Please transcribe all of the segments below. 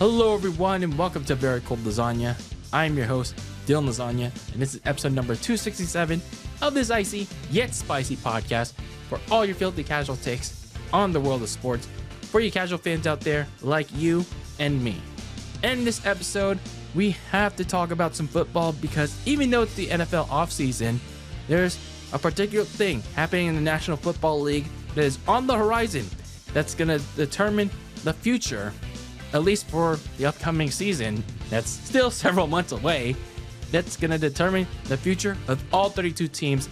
Hello everyone and welcome to Very Cold Lasagna. I'm your host, Dylan Lasagna, and this is episode number 267 of this icy yet spicy podcast for all your filthy casual takes on the world of sports for you casual fans out there like you and me. In this episode, we have to talk about some football because even though it's the NFL offseason, there's a particular thing happening in the National Football League that is on the horizon that's going to determine the future, at least for the upcoming season, that's still several months away, that's going to determine the future of all 32 teams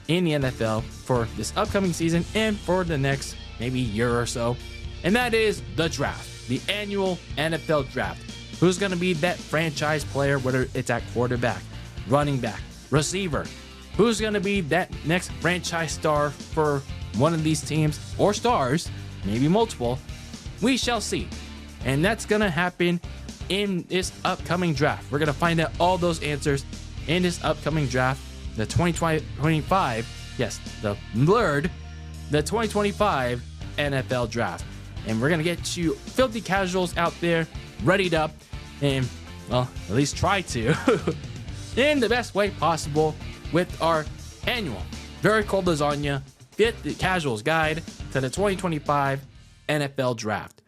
in the NFL for this upcoming season and for the next maybe year or so. And that is the draft, the annual NFL draft. Who's going to be that franchise player, whether it's at quarterback, running back, receiver? Who's going to be that next franchise star for one of these teams or stars, maybe multiple? We shall see. And that's going to happen in this upcoming draft. We're going to find out all those answers in this upcoming draft, the 2025, yes, the 2025 NFL draft. And we're going to get you filthy casuals out there, readied up, and, well, at least try to, in the best way possible with our annual Very Cold Lasagna Filthy Casuals Guide to the 2025 NFL Draft.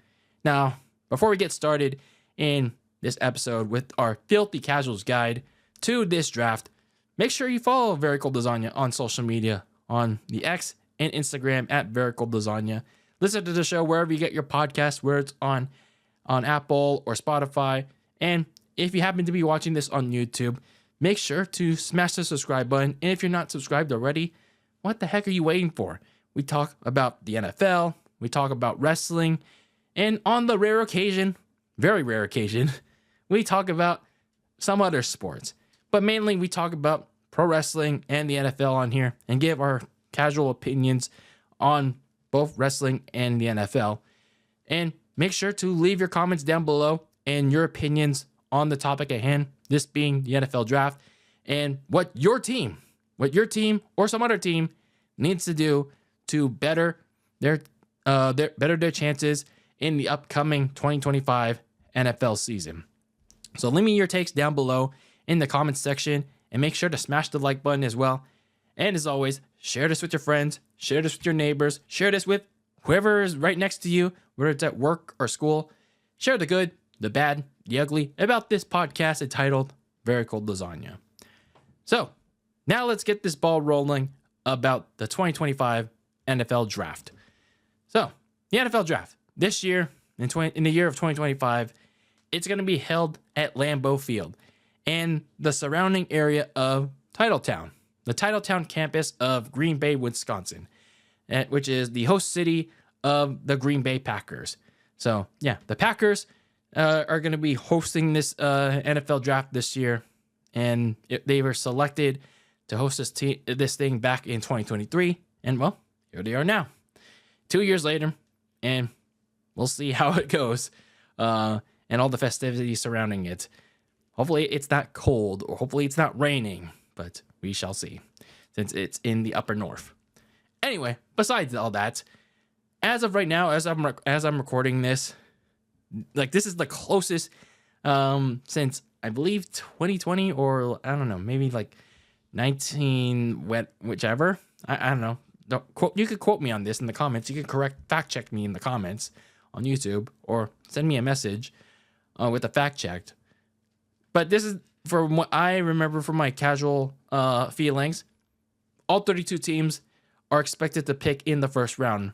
Now, before we get started in this episode with our Filthy Casuals Guide to this draft, make sure you follow Very Cold Lasagna on social media, on the X and Instagram at Very Cold Lasagna. Listen to the show wherever you get your podcast, where it's on Apple or Spotify. And if you happen to be watching this on YouTube, make sure to smash the subscribe button. And if you're not subscribed already, what the heck are you waiting for? We talk about the NFL, we talk about wrestling, and on the rare occasion, very rare occasion, we talk about some other sports. But mainly we talk about pro wrestling and the NFL on here and give our casual opinions on both wrestling and the NFL. And make sure to leave your comments down below and your opinions on the topic at hand, this being the NFL draft, and what your team or some other team needs to do to better their chances in the upcoming 2025 NFL season. So leave me your takes down below in the comments section and make sure to smash the like button as well. And as always, share this with your friends, share this with your neighbors, share this with whoever is right next to you, whether it's at work or school. Share the good, the bad, the ugly about this podcast entitled Very Cold Lasagna. So now let's get this ball rolling about the 2025 NFL draft. So the NFL draft. This year, in the year of 2025, it's going to be held at Lambeau Field and the surrounding area of Titletown, the Titletown campus of Green Bay, Wisconsin, which is the host city of the Green Bay Packers. So, yeah, the Packers are going to be hosting this NFL draft this year, and they were selected to host this thing back in 2023, and, well, here they are now, 2 years later, and we'll see how it goes and all the festivities surrounding it. Hopefully it's not cold or hopefully it's not raining, but we shall see since it's in the upper north. Anyway, besides all that, as of right now, as I'm recording this, like this is the closest since I believe 2020 or I don't know, maybe like 19 whichever. I don't know. You could quote me on this in the comments. You can fact check me in the comments on YouTube or send me a message with a fact checked. But this is from what I remember from my casual feelings. All 32 teams are expected to pick in the first round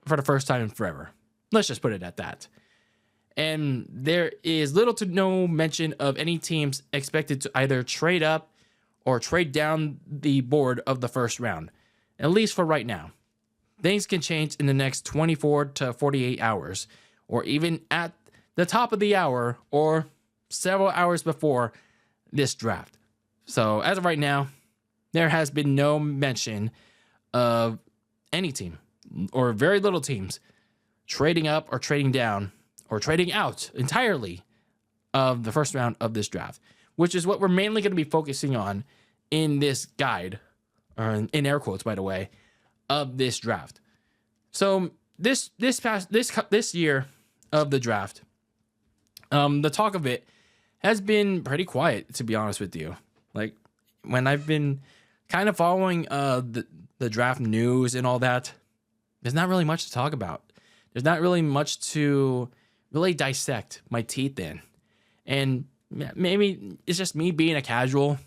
for the first time in forever. Let's just put it at that. And there is little to no mention of any teams expected to either trade up or trade down the board of the first round, at least for right now. Things can change in the next 24 to 48 hours, or even at the top of the hour, or several hours before this draft. So as of right now, there has been no mention of any team, or very little teams, trading up or trading down, or trading out entirely of the first round of this draft, which is what we're mainly going to be focusing on in this guide, or in air quotes, by the way, of this draft. So this year of the draft, The talk of it has been pretty quiet, to be honest with you. Like, when I've been kind of following the draft news and all that, there's not really much to talk about. There's not really much to really dissect my teeth in. And maybe it's just me being a casual.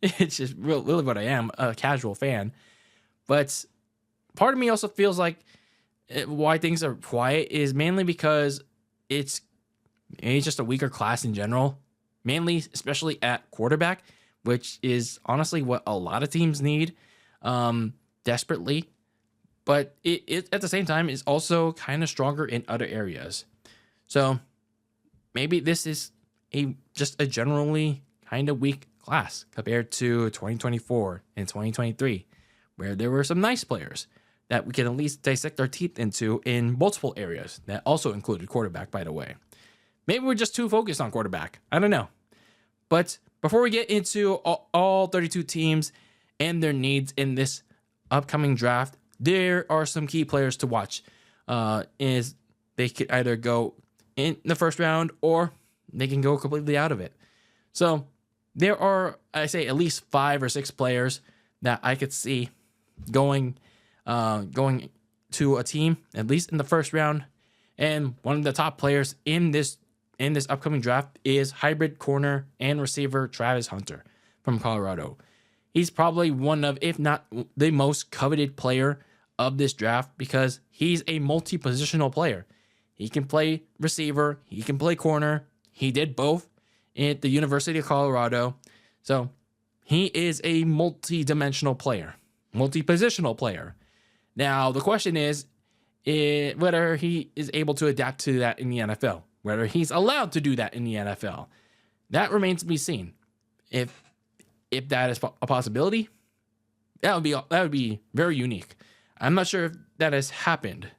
It's just really what I am, a casual fan. But part of me also feels like why things are quiet is mainly because it's just a weaker class in general. Mainly, especially at quarterback, which is honestly what a lot of teams need desperately. But it at the same time is also kind of stronger in other areas. So maybe this is just a generally kind of weak class compared to 2024 and 2023, where there were some nice players that we can at least dissect our teeth into in multiple areas that also included quarterback, by the way. Maybe we're just too focused on quarterback. I don't know. But before we get into all 32 teams and their needs in this upcoming draft, there are some key players to watch. Is they could either go in the first round or they can go completely out of it. So there are, I say, at least 5 or 6 players that I could see going to a team, at least in the first round. And one of the top players in this upcoming draft is hybrid corner and receiver Travis Hunter from Colorado. He's probably one of, if not the most coveted player of this draft, because he's a multi-positional player. He can play receiver, he can play corner. He did both at the University of Colorado. So he is a multi-dimensional player, multi-positional player. Now, the question is whether he is able to adapt to that in the NFL, whether he's allowed to do that in the NFL. That remains to be seen. If that is a possibility, that would be very unique. I'm not sure if that has happened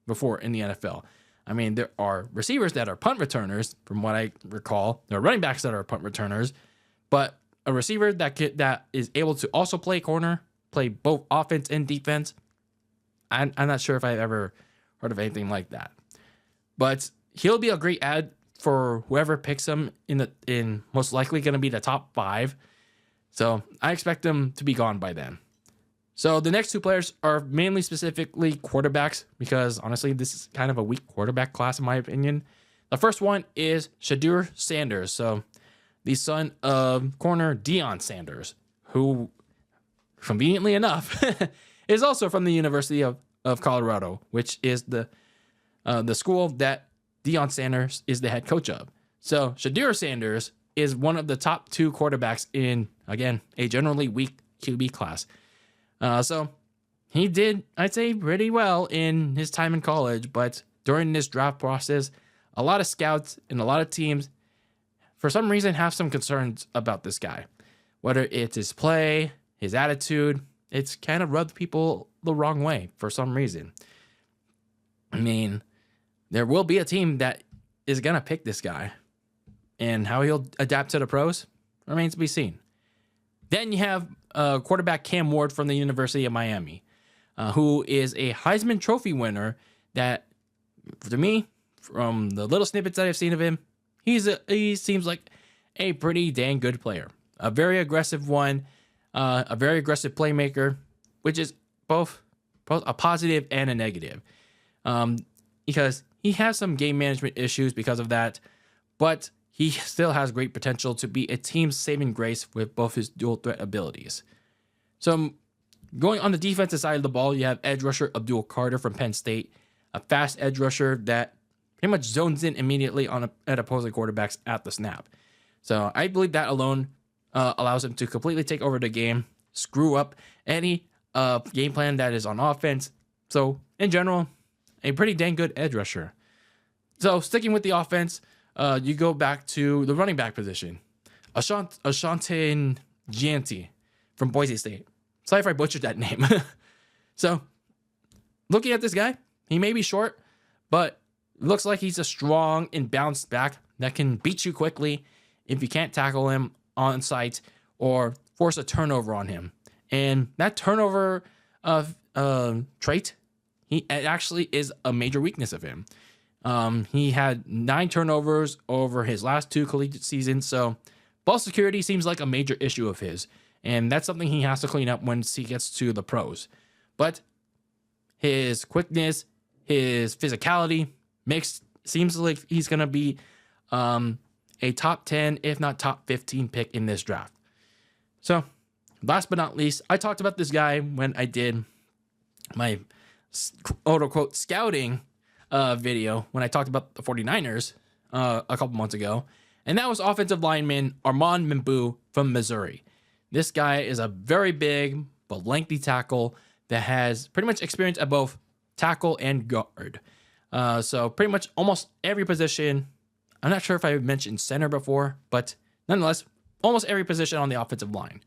before in the NFL. I mean, there are receivers that are punt returners, from what I recall. There are running backs that are punt returners, but a receiver that is able to also play corner, play both offense and defense, I'm not sure if I've ever heard of anything like that. But he'll be a great add for whoever picks him in most likely going to be the top 5. So I expect him to be gone by then. So the next 2 players are mainly specifically quarterbacks, because honestly, this is kind of a weak quarterback class in my opinion. The first one is Shedeur Sanders. So the son of corner Deion Sanders, who conveniently enough is also from the University of Colorado, which is the school that Deion Sanders is the head coach of. So Shedeur Sanders is one of the top 2 quarterbacks in, again, a generally weak QB class. So he did, I'd say, pretty well in his time in college, but during this draft process, a lot of scouts and a lot of teams, for some reason, have some concerns about this guy. Whether it's his play, his attitude, it's kind of rubbed people the wrong way for some reason. I mean, there will be a team that is going to pick this guy, and how he'll adapt to the pros remains to be seen. Then you have quarterback Cam Ward from the University of Miami, who is a Heisman Trophy winner that, to me, from the little snippets that I've seen of him, he seems like a pretty dang good player. A very aggressive one, a very aggressive playmaker, which is both a positive and a negative. Because he has some game management issues because of that, but he still has great potential to be a team saving grace with both his dual threat abilities. So going on the defensive side of the ball, you have edge rusher Abdul Carter from Penn State, a fast edge rusher that pretty much zones in immediately at opposing quarterbacks at the snap. So I believe that alone allows him to completely take over the game, screw up any game plan that is on offense. So in general, a pretty dang good edge rusher. So sticking with the offense, you go back to the running back position. Ashante Gianti from Boise State. Sorry if I butchered that name. So, looking at this guy, he may be short, but looks like he's a strong and bounced back that can beat you quickly if you can't tackle him on sight or force a turnover on him. And that turnover trait, it actually is a major weakness of him. He had 9 turnovers over his last 2 collegiate seasons. So ball security seems like a major issue of his. And that's something he has to clean up once he gets to the pros. But his quickness, his physicality seems like he's going to be a top 10, if not top 15 pick in this draft. So last but not least, I talked about this guy when I did my quote-unquote scouting video when I talked about the 49ers a couple months ago. And that was offensive lineman Armand Membu from Missouri. This guy is a very big but lengthy tackle that has pretty much experience at both tackle and guard. So pretty much almost every position. I'm not sure if I mentioned center before, but nonetheless, almost every position on the offensive line,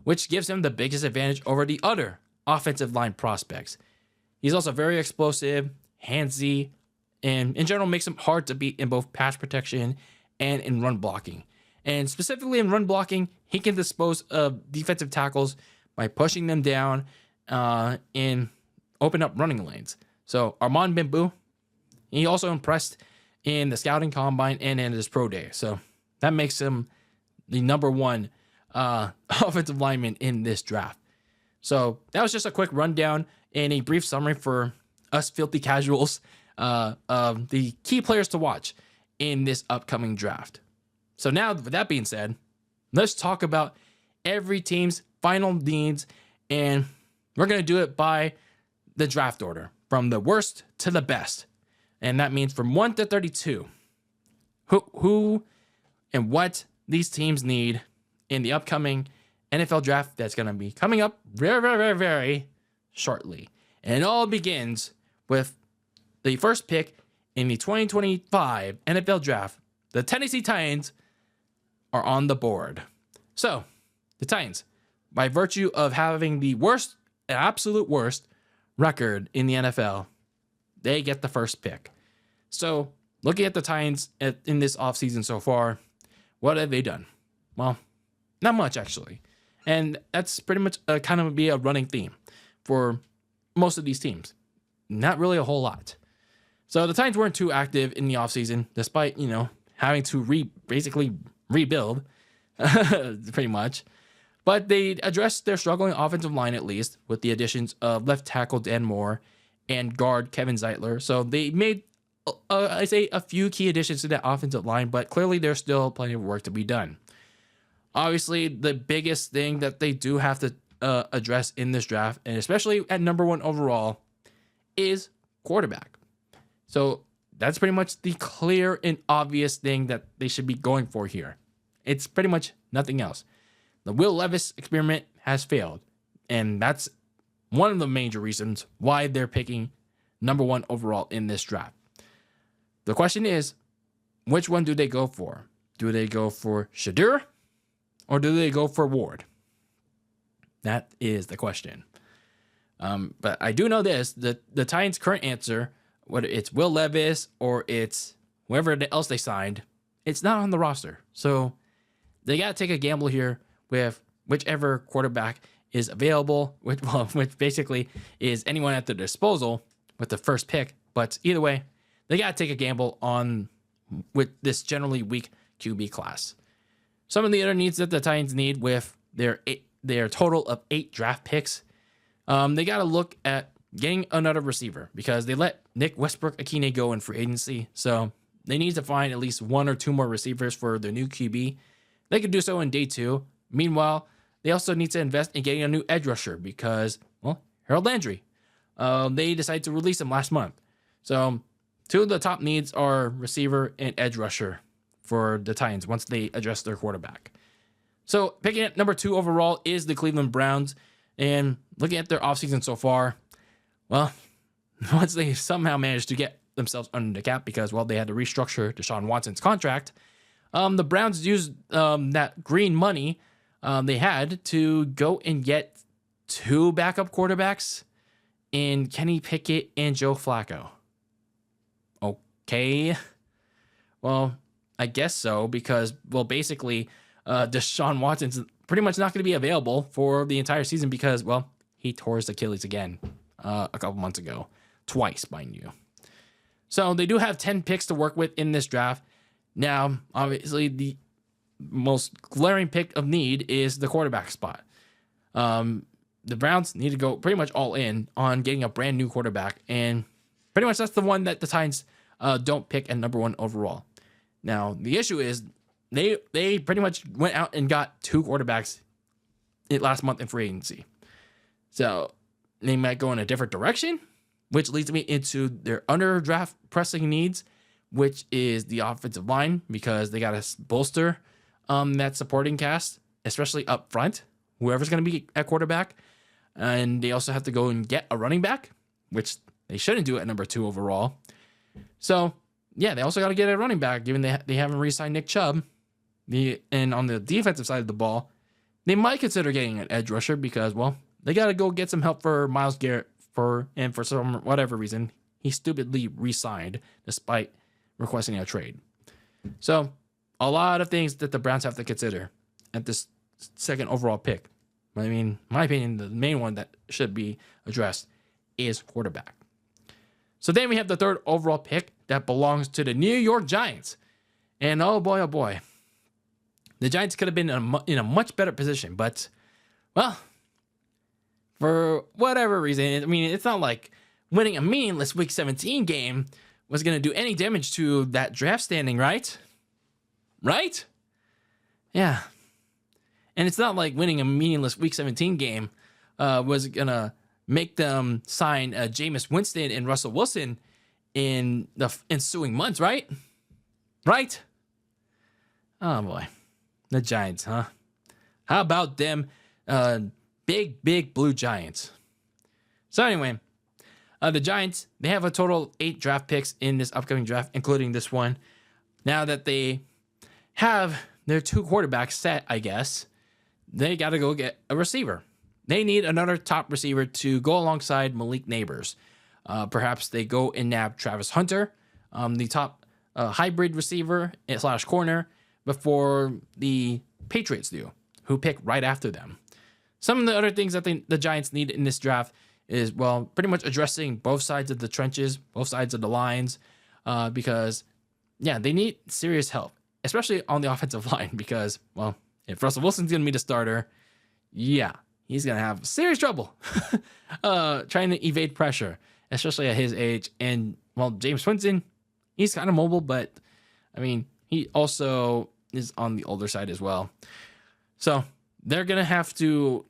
which gives him the biggest advantage over the other offensive line prospects. He's also very explosive, handsy, and in general makes him hard to beat in both pass protection and in run blocking. And specifically in run blocking, he can dispose of defensive tackles by pushing them down and open up running lanes. So Armand Membu, he also impressed in the scouting combine and in his pro day. So that makes him the number 1 offensive lineman in this draft. So that was just a quick rundown and a brief summary for us filthy casuals of the key players to watch in this upcoming draft. So now, with that being said, let's talk about every team's final needs, and we're going to do it by the draft order, from the worst to the best. And that means from 1 to 32, who and what these teams need in the upcoming NFL draft that's going to be coming up very, very, very, very shortly. And it all begins with the first pick in the 2025 NFL draft. The Tennessee Titans are on the board. So, the Titans, by virtue of having the worst, absolute worst record in the NFL, they get the first pick. So, looking at the Titans in this offseason so far, what have they done? Well, not much, actually. And that's pretty much kind of be a running theme for most of these teams. Not really a whole lot. So the Titans weren't too active in the offseason, despite, having to basically rebuild, pretty much. But they addressed their struggling offensive line, at least, with the additions of left tackle Dan Moore and guard Kevin Zeitler. So they made, I say, a few key additions to that offensive line, but clearly there's still plenty of work to be done. Obviously, the biggest thing that they do have to address in this draft, and especially at number 1 overall, is quarterback. So that's pretty much the clear and obvious thing that they should be going for here. It's pretty much nothing else. The Will Levis experiment has failed, and that's one of the major reasons why they're picking number 1 overall in this draft. The question is, which one do they go for? Do they go for Shadur or do they go for Ward? That is the question. But I do know this, the Titans' current answer, whether it's Will Levis or it's whoever else they signed, it's not on the roster. So they got to take a gamble here with whichever quarterback is available, which basically is anyone at their disposal with the first pick. But either way, they got to take a gamble with this generally weak QB class. Some of the other needs that the Titans need with their total of 8 draft picks, they got to look at getting another receiver because they let Nick Westbrook-Akine go in free agency. So they need to find at least 1 or 2 more receivers for their new QB. They could do so in day 2. Meanwhile, they also need to invest in getting a new edge rusher because, well, Harold Landry, they decided to release him last month. So 2 of the top needs are receiver and edge rusher for the Titans once they address their quarterback. So picking at number 2 overall is the Cleveland Browns. And looking at their offseason so far, well, once they somehow managed to get themselves under the cap because, well, they had to restructure Deshaun Watson's contract, the Browns used that green money they had to go and get 2 backup quarterbacks in Kenny Pickett and Joe Flacco. Okay. Well, I guess so because, well, basically, Deshaun Watson's pretty much not going to be available for the entire season because, well, he tore his Achilles again a couple months ago. Twice, mind you. So they do have 10 picks to work with in this draft. Now, obviously, the most glaring pick of need is the quarterback spot. The Browns need to go pretty much all in on getting a brand new quarterback, and pretty much that's the one that the Titans don't pick at number 1 overall. Now, the issue is they pretty much went out and got 2 quarterbacks last month in free agency. So they might go in a different direction, which leads me into their under draft pressing needs, which is the offensive line, because they got to bolster that supporting cast, especially up front, whoever's going to be at quarterback. And they also have to go and get a running back, which they shouldn't do at number 2 overall. So, yeah, they also got to get a running back, given they haven't re-signed Nick Chubb. And on the defensive side of the ball, they might consider getting an edge rusher because, well, they got to go get some help for Myles Garrett for some whatever reason, he stupidly re-signed despite requesting a trade. So, a lot of things that the Browns have to consider at this second overall pick. I mean, in my opinion, the main one that should be addressed is quarterback. So then we have the third overall pick that belongs to the New York Giants. And oh boy, the Giants could have been in a much better position. But, well, for whatever reason, I mean, it's not like winning a meaningless Week 17 game was going to do any damage to that draft standing, right? Right? Yeah. And it's not like winning a meaningless Week 17 game was going to make them sign Jameis Winston and Russell Wilson in the ensuing months, right? Right? Oh, boy. The Giants, huh? How about them big blue Giants? So anyway, the Giants, they have a total of 8 draft picks in this upcoming draft, including this one. Now that they have their 2 quarterbacks set, I guess, they got to go get a receiver. They need another top receiver to go alongside Malik Neighbors. Perhaps they go and nab Travis Hunter, the top hybrid receiver / corner, before the Patriots do, who pick right after them. Some of the other things that the Giants need in this draft is, well, pretty much addressing both sides of the trenches, both sides of the lines, because, yeah, they need serious help, especially on the offensive line, because, well, if Russell Wilson's going to be the starter, yeah, he's going to have serious trouble trying to evade pressure, especially at his age. And, well, Jameis Winston, he's kind of mobile, but, I mean, he also is on the older side as well. So they're going to have to,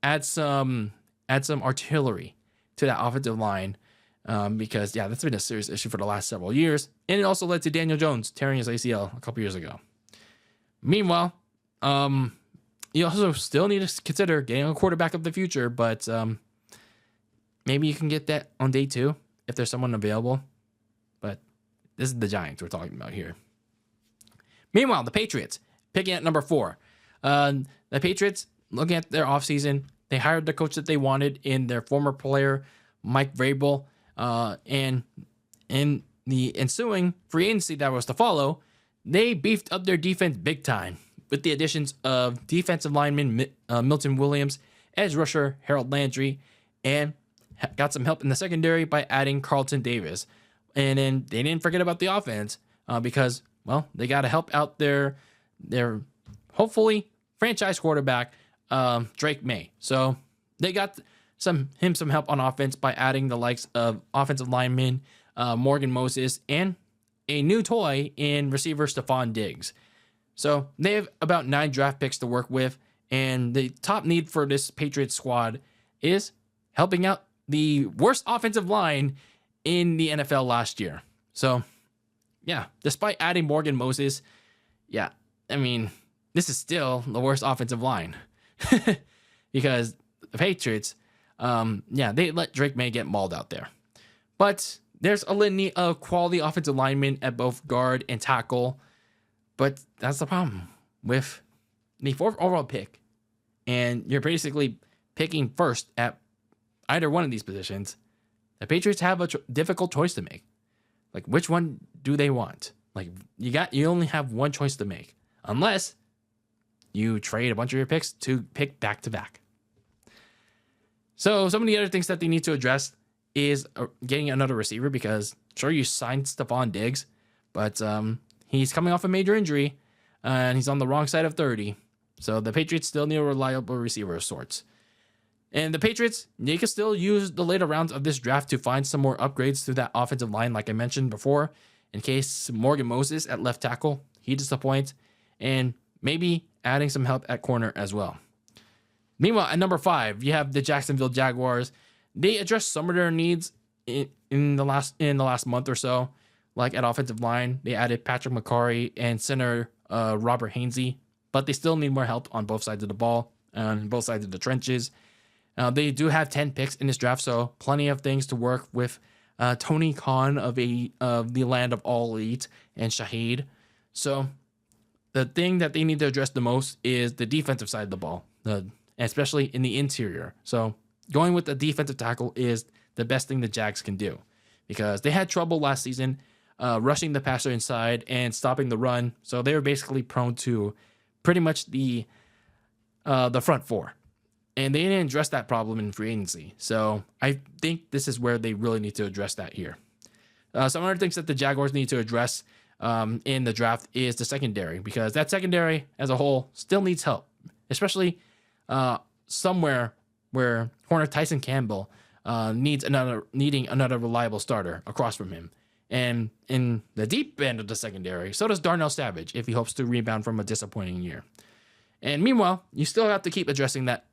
add some artillery to that offensive line because, yeah, that's been a serious issue for the last several years. And it also led to Daniel Jones tearing his ACL a couple years ago. Meanwhile, you also still need to consider getting a quarterback of the future, but maybe you can get that on day 2 if there's someone available. But this is the Giants we're talking about here. Meanwhile, the Patriots, picking at number 4. The Patriots, looking at their offseason, they hired the coach that they wanted in their former player, Mike Vrabel. And in the ensuing free agency that was to follow, they beefed up their defense big time with the additions of defensive lineman Milton Williams, edge rusher Harold Landry, and got some help in the secondary by adding Carlton Davis. And then they didn't forget about the offense because, well, they got to help out their hopefully franchise quarterback, Drake May. So they got some help on offense by adding the likes of offensive lineman Morgan Moses and a new toy in receiver Stephon Diggs. So they have about 9 draft picks to work with, and the top need for this Patriots squad is helping out the worst offensive line in the NFL last year. So, yeah, despite adding Morgan Moses, yeah, I mean, this is still the worst offensive line because the Patriots, they let Drake May get mauled out there. But there's a litany of quality offensive linemen at both guard and tackle. But that's the problem with the 4th overall pick. And you're basically picking first at either one of these positions. The Patriots have a difficult choice to make. Like, which one do they want? Like, you only have one choice to make. Unless you trade a bunch of your picks to pick back-to-back. So some of the other things that they need to address is getting another receiver because sure, you signed Stephon Diggs, but he's coming off a major injury and he's on the wrong side of 30. So the Patriots still need a reliable receiver of sorts. And the Patriots, they can still use the later rounds of this draft to find some more upgrades to that offensive line, like I mentioned before, in case Morgan Moses at left tackle, he disappoints, and maybe adding some help at corner as well. Meanwhile, at number 5, you have the Jacksonville Jaguars. They addressed some of their needs in the last month or so, like at offensive line. They added Patrick McCarry and center Robert Hainsey, but they still need more help on both sides of the ball, on both sides of the trenches. They do have 10 picks in this draft, so plenty of things to work with. Tony Khan of the land of all elite and Shaheed. So the thing that they need to address the most is the defensive side of the ball, especially in the interior. So going with the defensive tackle is the best thing the Jags can do because they had trouble last season rushing the passer inside and stopping the run. So they were basically prone to pretty much the front four. And they didn't address that problem in free agency. So I think this is where they really need to address that here. Some other things that the Jaguars need to address in the draft is the secondary, because that secondary as a whole still needs help, especially somewhere where corner Tyson Campbell needing another reliable starter across from him. And in the deep end of the secondary, so does Darnell Savage if he hopes to rebound from a disappointing year. And meanwhile, you still have to keep addressing that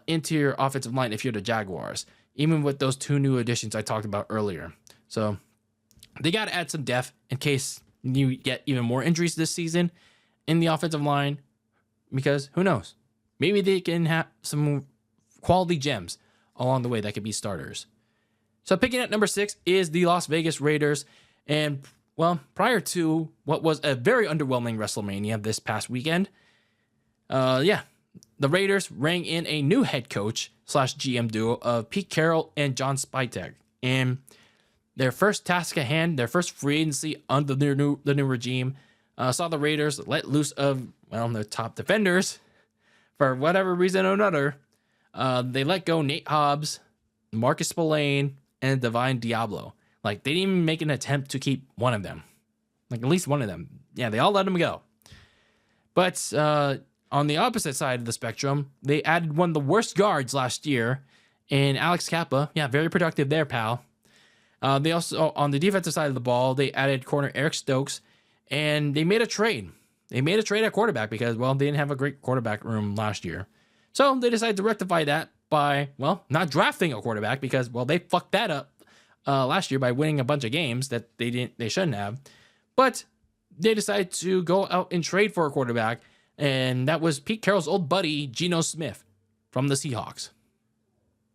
interior offensive line if you're the Jaguars, even with those 2 new additions I talked about earlier. So they got to add some depth in case you get even more injuries this season in the offensive line, because who knows? Maybe they can have some quality gems along the way that could be starters. So picking at number 6 is the Las Vegas Raiders. And, well, prior to what was a very underwhelming WrestleMania this past weekend, the Raiders rang in a new head coach / GM duo of Pete Carroll and John Spytek. And their first task at hand, their first free agency under the new regime, saw the Raiders let loose of, their top defenders for whatever reason or another. They let go Nate Hobbs, Marcus Spillane, and Divine Diablo. Like, they didn't even make an attempt to keep one of them. Like, at least one of them. Yeah, they all let them go. But on the opposite side of the spectrum, they added one of the worst guards last year in Alex Kappa. Yeah, very productive there, pal. They also, on the defensive side of the ball, they added corner Eric Stokes, and they made a trade. They made a trade at quarterback because, they didn't have a great quarterback room last year. So they decided to rectify that by, not drafting a quarterback because, they fucked that up last year by winning a bunch of games that they shouldn't have. But they decided to go out and trade for a quarterback, and that was Pete Carroll's old buddy, Geno Smith, from the Seahawks.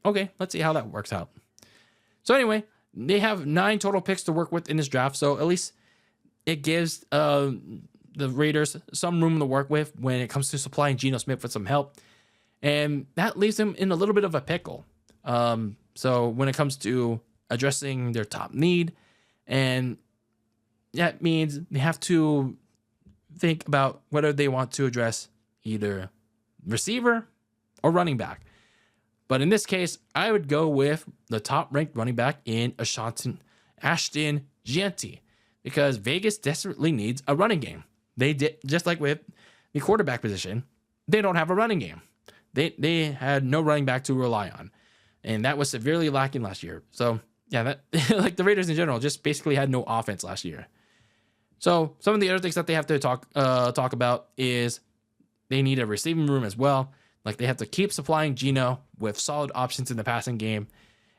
Okay, let's see how that works out. So anyway, they have 9 total picks to work with in this draft, so at least it gives the Raiders some room to work with when it comes to supplying Geno Smith with some help. And that leaves them in a little bit of a pickle. So when it comes to addressing their top need, and that means they have to think about whether they want to address either receiver or running back. But in this case, I would go with the top-ranked running back in Ashton Gianti, because Vegas desperately needs a running game. They did, just like with the quarterback position, they don't have a running game. They had no running back to rely on, and that was severely lacking last year. So yeah, that like the Raiders in general just basically had no offense last year. So some of the other things that they have to talk about is they need a receiving room as well. Like, they have to keep supplying Geno with solid options in the passing game.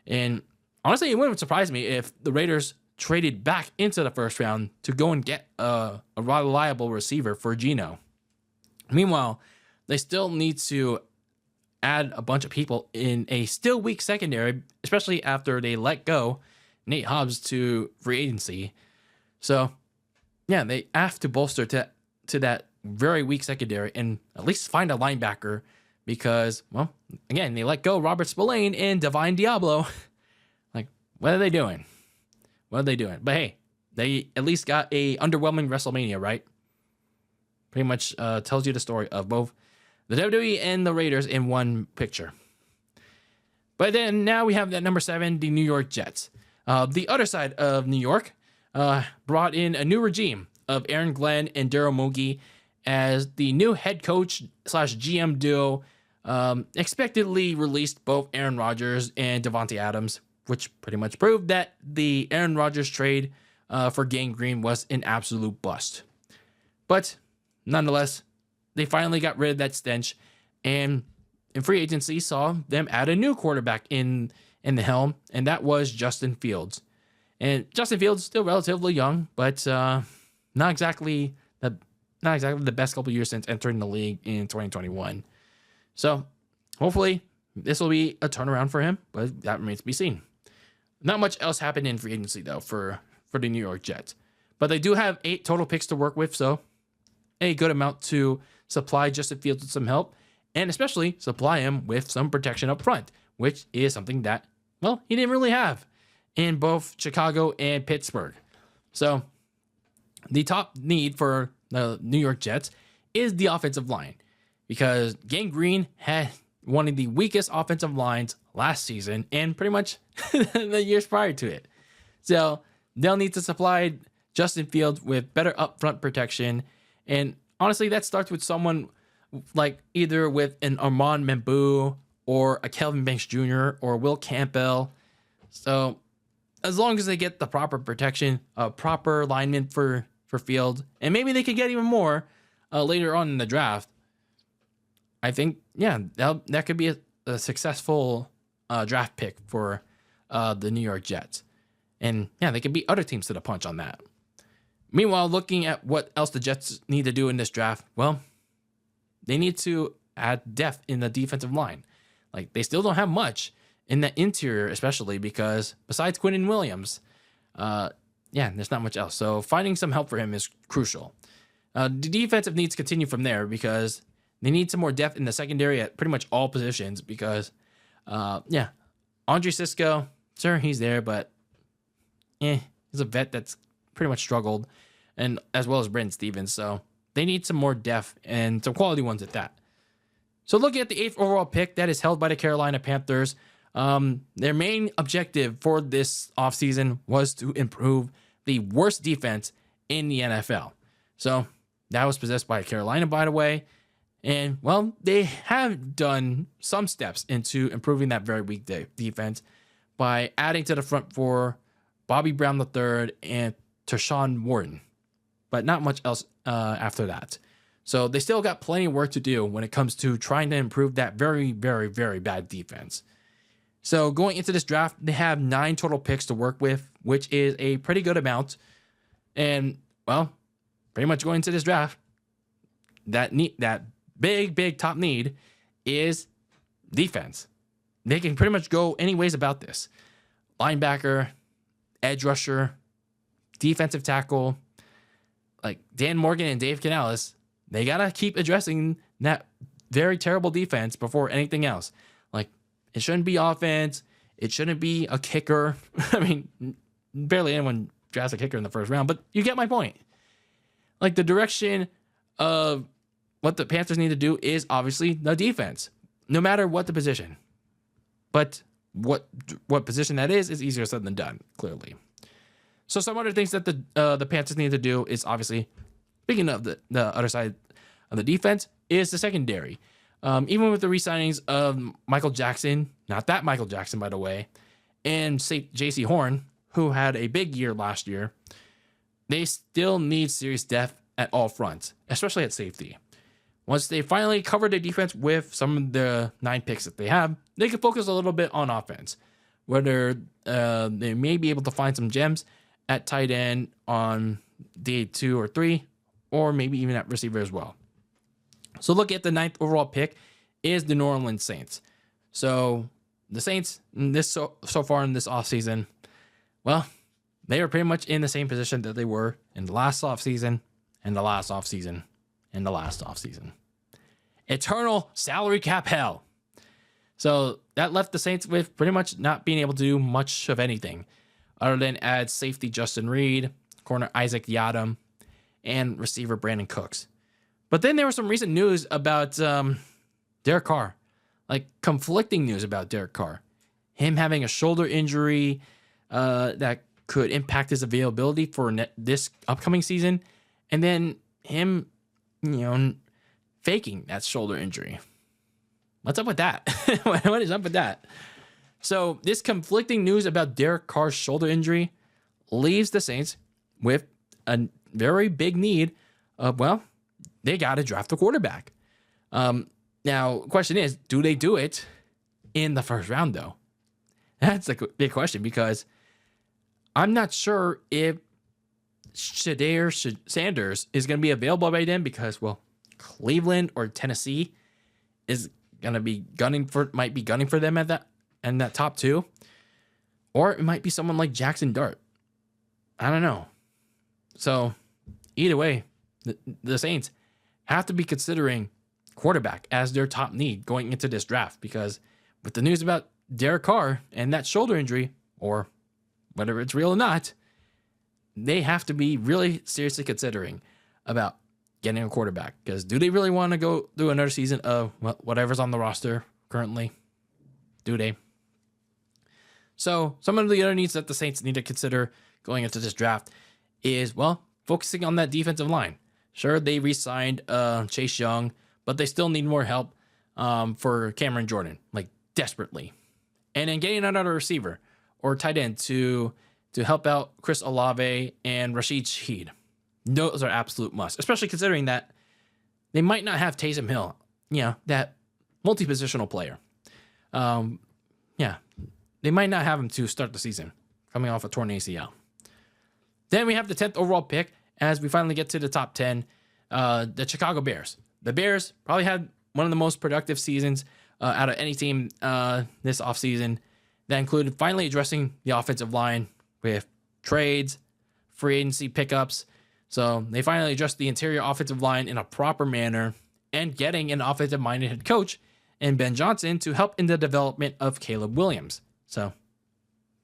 And honestly, it wouldn't surprise me if the Raiders traded back into the first round to go and get a reliable receiver for Geno. Meanwhile, they still need to add a bunch of people in a still weak secondary, especially after they let go Nate Hobbs to free agency. So yeah, they have to bolster to that very weak secondary and at least find a linebacker because, again, they let go Robert Spillane and Divine Diablo. Like, what are they doing? But hey, they at least got a underwhelming WrestleMania, right? Pretty much tells you the story of both the WWE and the Raiders in one picture. But then now we have that number 7, the New York Jets. The other side of New York brought in a new regime of Aaron Glenn and Daryl Mogi as the new head coach / GM duo. Expectedly released both Aaron Rodgers and Devontae Adams, which pretty much proved that the Aaron Rodgers trade for Gang Green was an absolute bust. But nonetheless, they finally got rid of that stench, and in free agency saw them add a new quarterback in the helm, and that was Justin Fields. And Justin Fields still relatively young, but not exactly the best couple years since entering the league in 2021. So hopefully this will be a turnaround for him, but that remains to be seen. Not much else happened in free agency though for the New York Jets, but they do have 8 total picks to work with, so a good amount to supply Justin Fields with some help, and especially supply him with some protection up front, which is something that, well, he didn't really have in both Chicago and Pittsburgh. So the top need for the New York Jets is the offensive line, because Gang Green had one of the weakest offensive lines last season and pretty much the years prior to it. So they'll need to supply Justin Fields with better upfront protection. And honestly, that starts with someone like either with an Armand Mambu or a Kelvin Banks Jr. or Will Campbell. So as long as they get the proper protection, proper alignment for Fields, and maybe they could get even more later on in the draft, I think, yeah, that could be a successful draft pick for the New York Jets. And yeah, they could beat other teams to the punch on that. Meanwhile, looking at what else the Jets need to do in this draft, well, they need to add depth in the defensive line. Like, they still don't have much in the interior, especially because besides Quinnen Williams, there's not much else. So finding some help for him is crucial. The defensive needs continue from there because they need some more depth in the secondary at pretty much all positions because, Andre Cisco, sure, he's there, but he's a vet that's pretty much struggled, and as well as Brent Stevens. So they need some more depth and some quality ones at that. So looking at the 8th overall pick that is held by the Carolina Panthers, their main objective for this offseason was to improve the worst defense in the NFL. So that was possessed by Carolina, by the way. And, well, they have done some steps into improving that very weak defense by adding to the front four Bobby Brown III and Tershawn Wharton, but not much else after that. So they still got plenty of work to do when it comes to trying to improve that very, very, very bad defense. So going into this draft, they have 9 total picks to work with, which is a pretty good amount. And, well, pretty much going into this draft, that big top need is defense. They can pretty much go any ways about this. Linebacker, edge rusher, defensive tackle, like Dan Morgan and Dave Canales, they got to keep addressing that very terrible defense before anything else. Like, it shouldn't be offense. It shouldn't be a kicker. I mean, barely anyone drafts a kicker in the first round, but you get my point. Like, the direction of what the Panthers need to do is obviously the defense, no matter what the position. But what position that is easier said than done, clearly. So some other things that the Panthers need to do is obviously, speaking of the other side of the defense, is the secondary. Even with the re-signings of Michael Jackson, not that Michael Jackson, by the way, and J.C. Horn, who had a big year last year, they still need serious depth at all fronts, especially at safety. Once they finally cover their defense with some of the 9 picks that they have, they can focus a little bit on offense, whether they may be able to find some gems at tight end on day 2 or 3, or maybe even at receiver as well. So look at the 9th overall pick is the New Orleans Saints. So the Saints so far in this offseason, well, they are pretty much in the same position that they were in the last offseason and the last offseason and the last offseason. Eternal salary cap hell. So that left the Saints with pretty much not being able to do much of anything other than add safety Justin Reed, corner Isaac Yiadom, and receiver Brandon Cooks. But then there was some recent news about Derek Carr, like conflicting news about Derek Carr. him having a shoulder injury that could impact his availability for this upcoming season, and then him, faking that shoulder injury. What's up with that? What is up with that? So this conflicting news about Derek Carr's shoulder injury leaves the Saints with a very big need of, they got to draft a quarterback. Now, question is, do they do it in the first round, though? That's a big question, because I'm not sure if Shedeur Sanders is going to be available by then, because, Cleveland or Tennessee is going to be gunning for them at that top 2. Or it might be someone like Jackson Dart. I don't know. So either way, the Saints have to be considering quarterback as their top need going into this draft, because with the news about Derek Carr and that shoulder injury, or whether it's real or not, they have to be really seriously considering about getting a quarterback. Because do they really want to go through another season of whatever's on the roster currently? Do they? So some of the other needs that the Saints need to consider going into this draft is, focusing on that defensive line. Sure, they re-signed Chase Young, but they still need more help for Cameron Jordan, desperately. And then getting another receiver or tight end to help out Chris Olave and Rashid Shaheed. Those are absolute must, especially considering that they might not have Taysom Hill, that multi-positional player. They might not have him to start the season, coming off a torn ACL. Then we have the 10th overall pick as we finally get to the top 10, the Chicago Bears. The Bears probably had one of the most productive seasons out of any team this offseason. That included finally addressing the offensive line with trades, free agency pickups. So they finally addressed the interior offensive line in a proper manner and getting an offensive-minded head coach and Ben Johnson to help in the development of Caleb Williams. So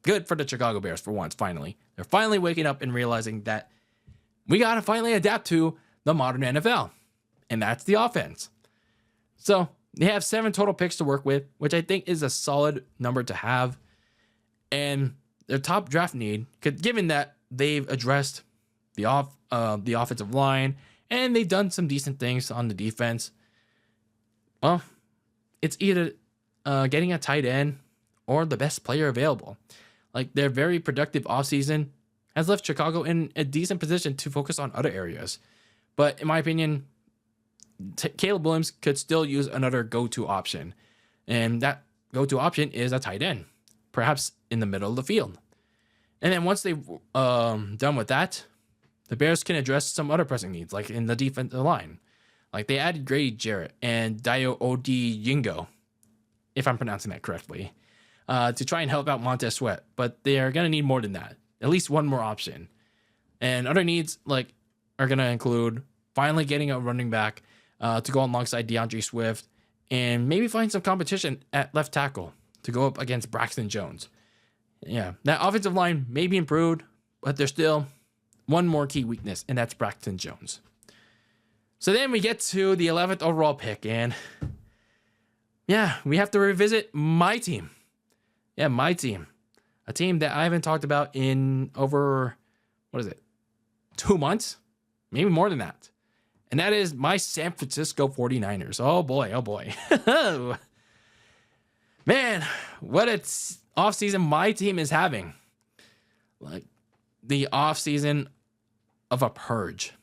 good for the Chicago Bears for once, finally. They're finally waking up and realizing that we got to finally adapt to the modern NFL, and that's the offense. So they have 7 total picks to work with, which I think is a solid number to have. And their top draft need, given that they've addressed the offensive line and they've done some decent things on the defense, it's either getting a tight end or the best player available. Their very productive offseason has left Chicago in a decent position to focus on other areas. But in my opinion, Caleb Williams could still use another go-to option. And that go-to option is a tight end, perhaps in the middle of the field. And then once they've done with that, the Bears can address some other pressing needs, like in the defensive line. They added Grady Jarrett and Dio Odeyingo, if I'm pronouncing that correctly, to try and help out Montez Sweat. But they are going to need more than that. At least one more option. And other needs are going to include finally getting a running back to go alongside DeAndre Swift, and maybe find some competition at left tackle to go up against Braxton Jones. Yeah, that offensive line may be improved, but there's still one more key weakness, and that's Braxton Jones. So then we get to the 11th overall pick, and we have to revisit my team. Yeah, my team. A team that I haven't talked about in over, 2 months? Maybe more than that. And that is my San Francisco 49ers. Oh boy. Man, what an offseason my team is having. The offseason of a purge.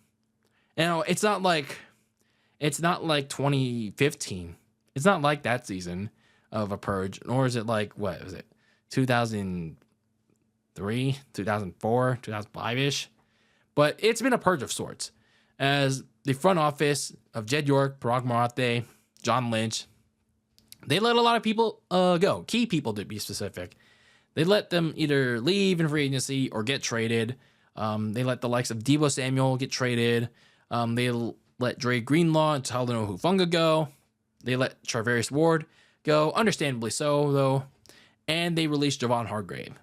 It's not like 2015. It's not like that season of a purge, nor is it 2003, 2004, 2005-ish. But it's been a purge of sorts, as the front office of Jed York, Parag Marathe, John Lynch, they let a lot of people go, key people to be specific. They let them either leave in free agency or get traded. They let the likes of Deebo Samuel get traded. They let Dre Greenlaw and Talanoa Hufanga go. They let Charvarius Ward go, understandably so, though. And they released Javon Hargrave.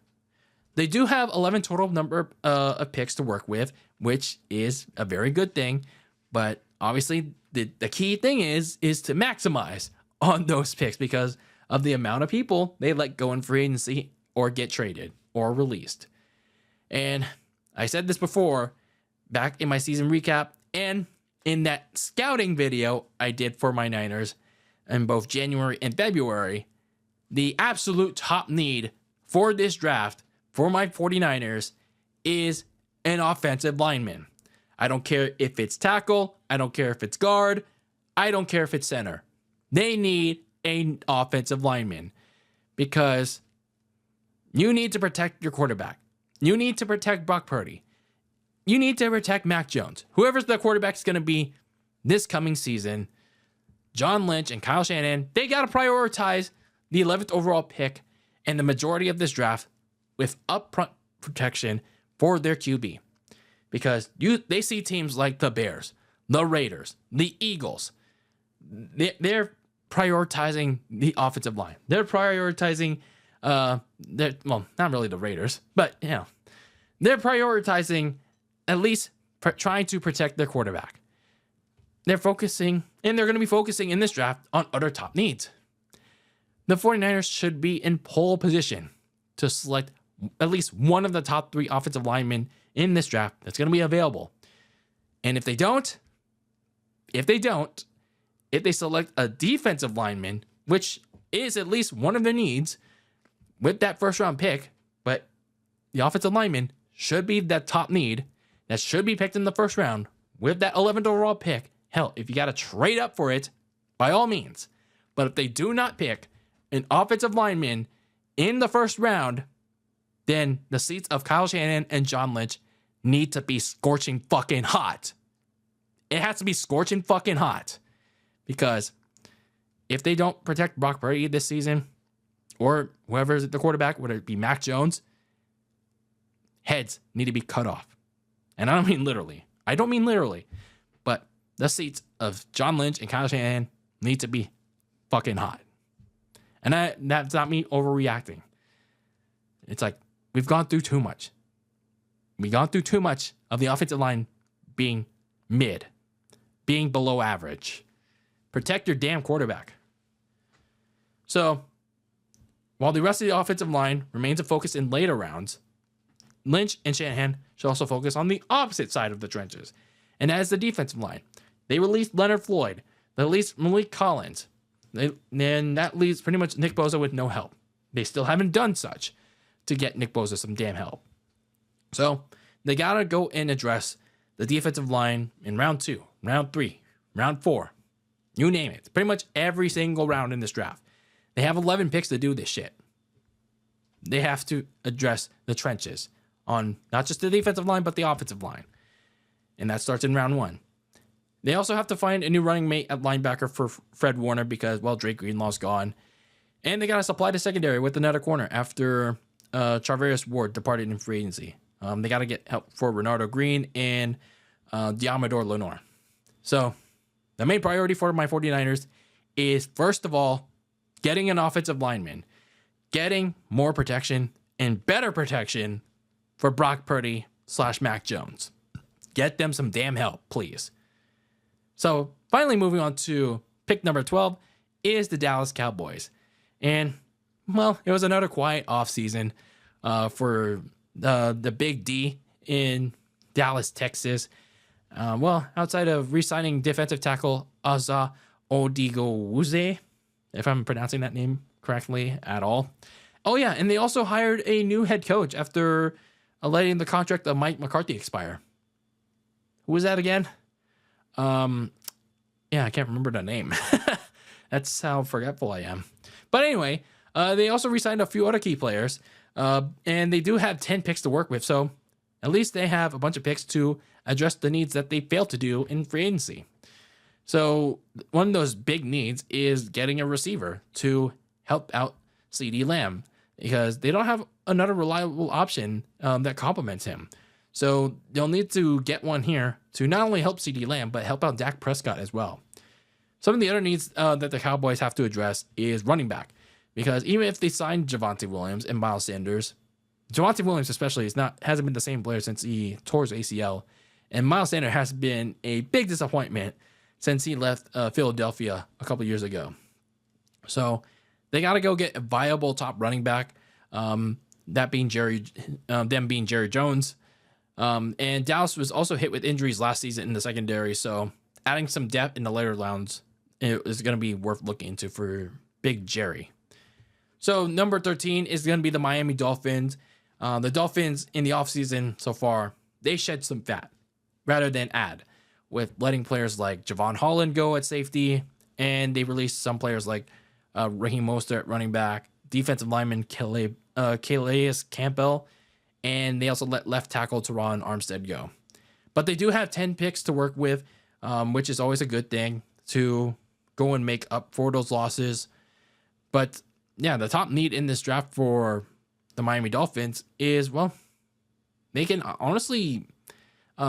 They do have 11 total number of picks to work with, which is a very good thing. But obviously, the key thing is to maximize on those picks, because of the amount of people they let go in free agency or get traded or released. And I said this before back in my season recap and in that scouting video I did for my Niners in both January and February. The absolute top need for this draft for my 49ers is an offensive lineman. I don't care if it's tackle. I don't care if it's guard. I don't care if it's center. They need an offensive lineman because you need to protect your quarterback. You need to protect Brock Purdy. You need to protect Mac Jones. Whoever's the quarterback is going to be this coming season, John Lynch and Kyle Shanahan, they got to prioritize the 11th overall pick and the majority of this draft with upfront protection for their QB. Because they see teams like the Bears, the Raiders, the Eagles. They're prioritizing the offensive line. They're prioritizing, not really the Raiders, but they're prioritizing at least trying to protect their quarterback. They're focusing, and they're going to be focusing in this draft on other top needs. The 49ers should be in pole position to select at least one of the top 3 offensive linemen in this draft that's going to be available. And if they select a defensive lineman, which is at least one of their needs with that first round pick, but the offensive lineman should be that top need that should be picked in the first round with that 11th overall pick. Hell, if you got to trade up for it, by all means. But if they do not pick an offensive lineman in the first round, then the seats of Kyle Shanahan and John Lynch need to be scorching fucking hot. It has to be scorching fucking hot. Because if they don't protect Brock Purdy this season, or whoever's the quarterback, whether it be Mac Jones, heads need to be cut off. And I don't mean literally. But the seats of John Lynch and Kyle Shanahan need to be fucking hot. And that's not me overreacting. It's like, we've gone through too much. We've gone through too much of the offensive line being mid, being below average. Protect your damn quarterback. So, while the rest of the offensive line remains a focus in later rounds, Lynch and Shanahan should also focus on the opposite side of the trenches. And as the defensive line, they released Leonard Floyd, they released Malik Collins, and that leaves pretty much Nick Bosa with no help. They still haven't done such to get Nick Bosa some damn help. So they got to go and address the defensive line in round 2, round 3, round 4. You name it. Pretty much every single round in this draft. They have 11 picks to do this shit. They have to address the trenches on not just the defensive line, but the offensive line. And that starts in round 1. They also have to find a new running mate at linebacker for Fred Warner because, Drake Greenlaw's gone. And they got to supply the secondary with another corner after Charvarius Ward departed in free agency. They got to get help for Renardo Green and Diamador Lenore. So the main priority for my 49ers is, first of all, getting an offensive lineman, getting more protection and better protection for Brock Purdy / Mac Jones. Get them some damn help, please. So finally moving on to pick number 12 is the Dallas Cowboys. And, it was another quiet offseason for the Big D in Dallas, Texas. Outside of re-signing defensive tackle Aza Odigowuze, if I'm pronouncing that name correctly at all. Oh, yeah, and they also hired a new head coach after letting the contract of Mike McCarthy expire. Who was that again? I can't remember the name. That's how forgetful I am. But anyway, they also re-signed a few other key players, and they do have 10 picks to work with, so at least they have a bunch of picks to address the needs that they failed to do in free agency. So one of those big needs is getting a receiver to help out CeeDee Lamb because they don't have another reliable option that complements him. So they'll need to get one here to not only help CeeDee Lamb, but help out Dak Prescott as well. Some of the other needs that the Cowboys have to address is running back. Because even if they signed Javonte Williams and Miles Sanders, Javonte Williams especially hasn't been the same player since he tore his ACL. And Miles Sanders has been a big disappointment since he left Philadelphia a couple years ago. So they got to go get a viable top running back. That being them being Jerry Jones. And Dallas was also hit with injuries last season in the secondary, so adding some depth in the later rounds is going to be worth looking into for Big Jerry. So number 13 is going to be the Miami Dolphins. The Dolphins in the offseason so far, they shed some fat rather than add, with letting players like Javon Holland go at safety, and they released some players like Raheem Mostert at running back, defensive lineman Calais Campbell, and they also let left tackle Teron Armstead go. But they do have 10 picks to work with, which is always a good thing to go and make up for those losses. But yeah, the top need in this draft for the Miami Dolphins is, well, they can honestly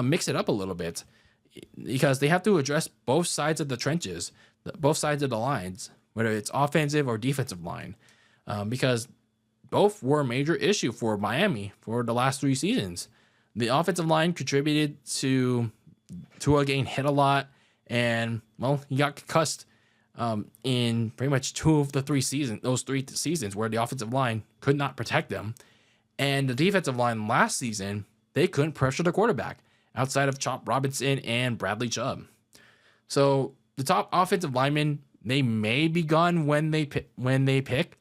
mix it up a little bit, because they have to address both sides of the trenches, both sides of the lines, whether it's offensive or defensive line, because both were a major issue for Miami for the last 3 seasons. The offensive line contributed to Tua getting hit a lot, and, well, he got concussed in pretty much 2 of the 3 seasons, those 3 seasons where the offensive line could not protect him. And the defensive line last season, they couldn't pressure the quarterback outside of Chop Robinson and Bradley Chubb. So the top offensive linemen, they may be gone when they pick,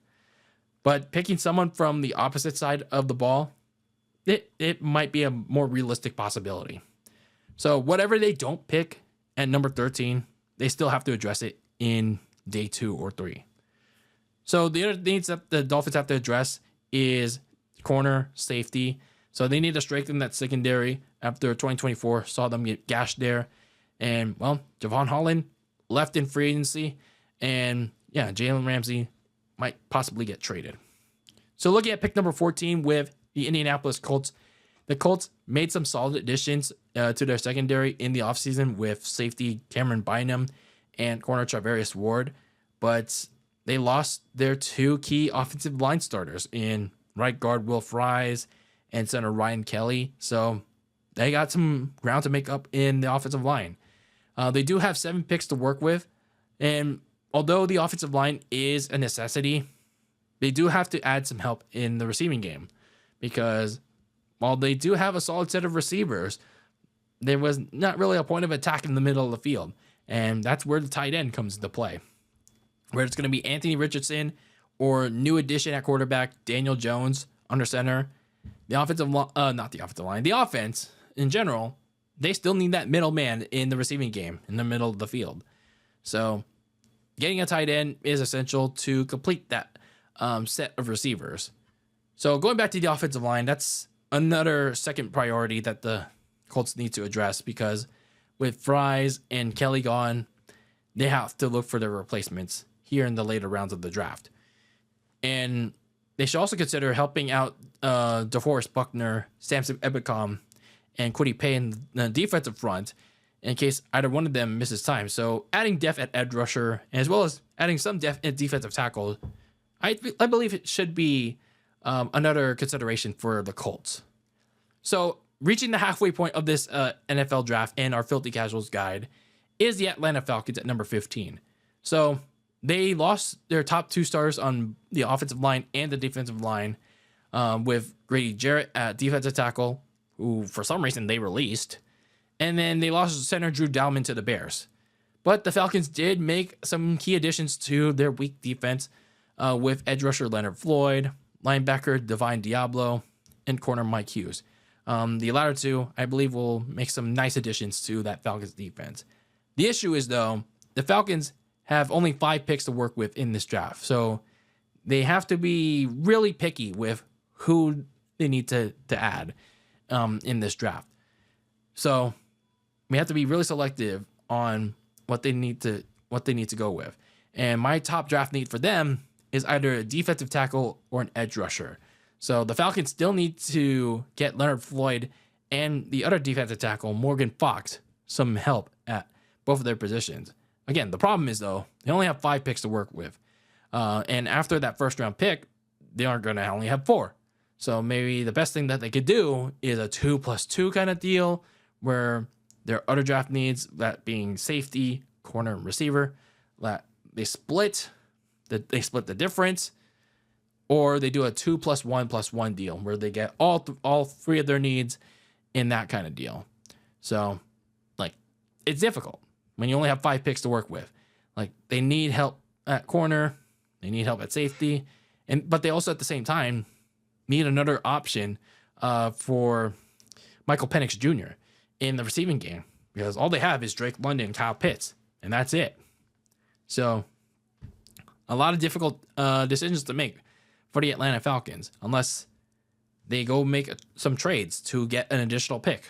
but picking someone from the opposite side of the ball, it might be a more realistic possibility. So whatever they don't pick at number 13, they still have to address it in day 2 or 3. So the other needs that the Dolphins have to address is corner, safety. So they need to strengthen that secondary after 2024 saw them get gashed there. And, well, Javon Holland left in free agency. And, yeah, Jalen Ramsey might possibly get traded. So looking at pick number 14 with the Indianapolis Colts, the Colts made some solid additions to their secondary in the offseason with safety Cameron Bynum and corner Charvarius Ward. But they lost their 2 key offensive line starters in right guard Will Fries and center Ryan Kelly. So they got some ground to make up in the offensive line. They do have 7 picks to work with. And although the offensive line is a necessity, they do have to add some help in the receiving game, because while they do have a solid set of receivers, there was not really a point of attack in the middle of the field. And that's where the tight end comes into play, where it's going to be Anthony Richardson or new addition at quarterback, Daniel Jones under center. The offense in general, they still need that middleman in the receiving game in the middle of the field. So getting a tight end is essential to complete that set of receivers. So going back to the offensive line, that's another second priority that the Colts need to address, because with Fries and Kelly gone, they have to look for their replacements here in the later rounds of the draft. And they should also consider helping out DeForest Buckner, Samson Ebicom, and Kwity Paye in the defensive front in case either one of them misses time. So adding depth at edge rusher, as well as adding some depth at defensive tackle, I believe it should be another consideration for the Colts. So reaching the halfway point of this NFL draft and our Filthy Casuals guide is the Atlanta Falcons at number 15. So they lost their top 2 starters on the offensive line and the defensive line, with Grady Jarrett at defensive tackle, who for some reason they released. And then they lost center Drew Dalman to the Bears. But the Falcons did make some key additions to their weak defense with edge rusher Leonard Floyd, linebacker Divine Diablo, and corner Mike Hughes. The latter 2, I believe, will make some nice additions to that Falcons defense. The issue is, though, the Falcons have only 5 picks to work with in this draft. So they have to be really picky with who they need to add in this draft. So we have to be really selective on what they need to go with. And my top draft need for them is either a defensive tackle or an edge rusher. So the Falcons still need to get Leonard Floyd and the other defensive tackle, Morgan Fox, some help at both of their positions. Again, the problem is, though, they only have 5 picks to work with. And after that first round pick, they are going to only have 4. So maybe the best thing that they could do is a 2+2 kind of deal, where their other draft needs, that being safety, corner, and receiver, that they split that they split the difference, or they do a 2+1+1 deal where they get all three of their needs in that kind of deal. So, like, it's difficult when you only have 5 picks to work with. Like, they need help at corner, they need help at safety, but they also at the same time need another option for Michael Penix Jr. in the receiving game, because all they have is Drake London, Kyle Pitts, and that's it. So, a lot of difficult decisions to make for the Atlanta Falcons, unless they go make some trades to get an additional pick.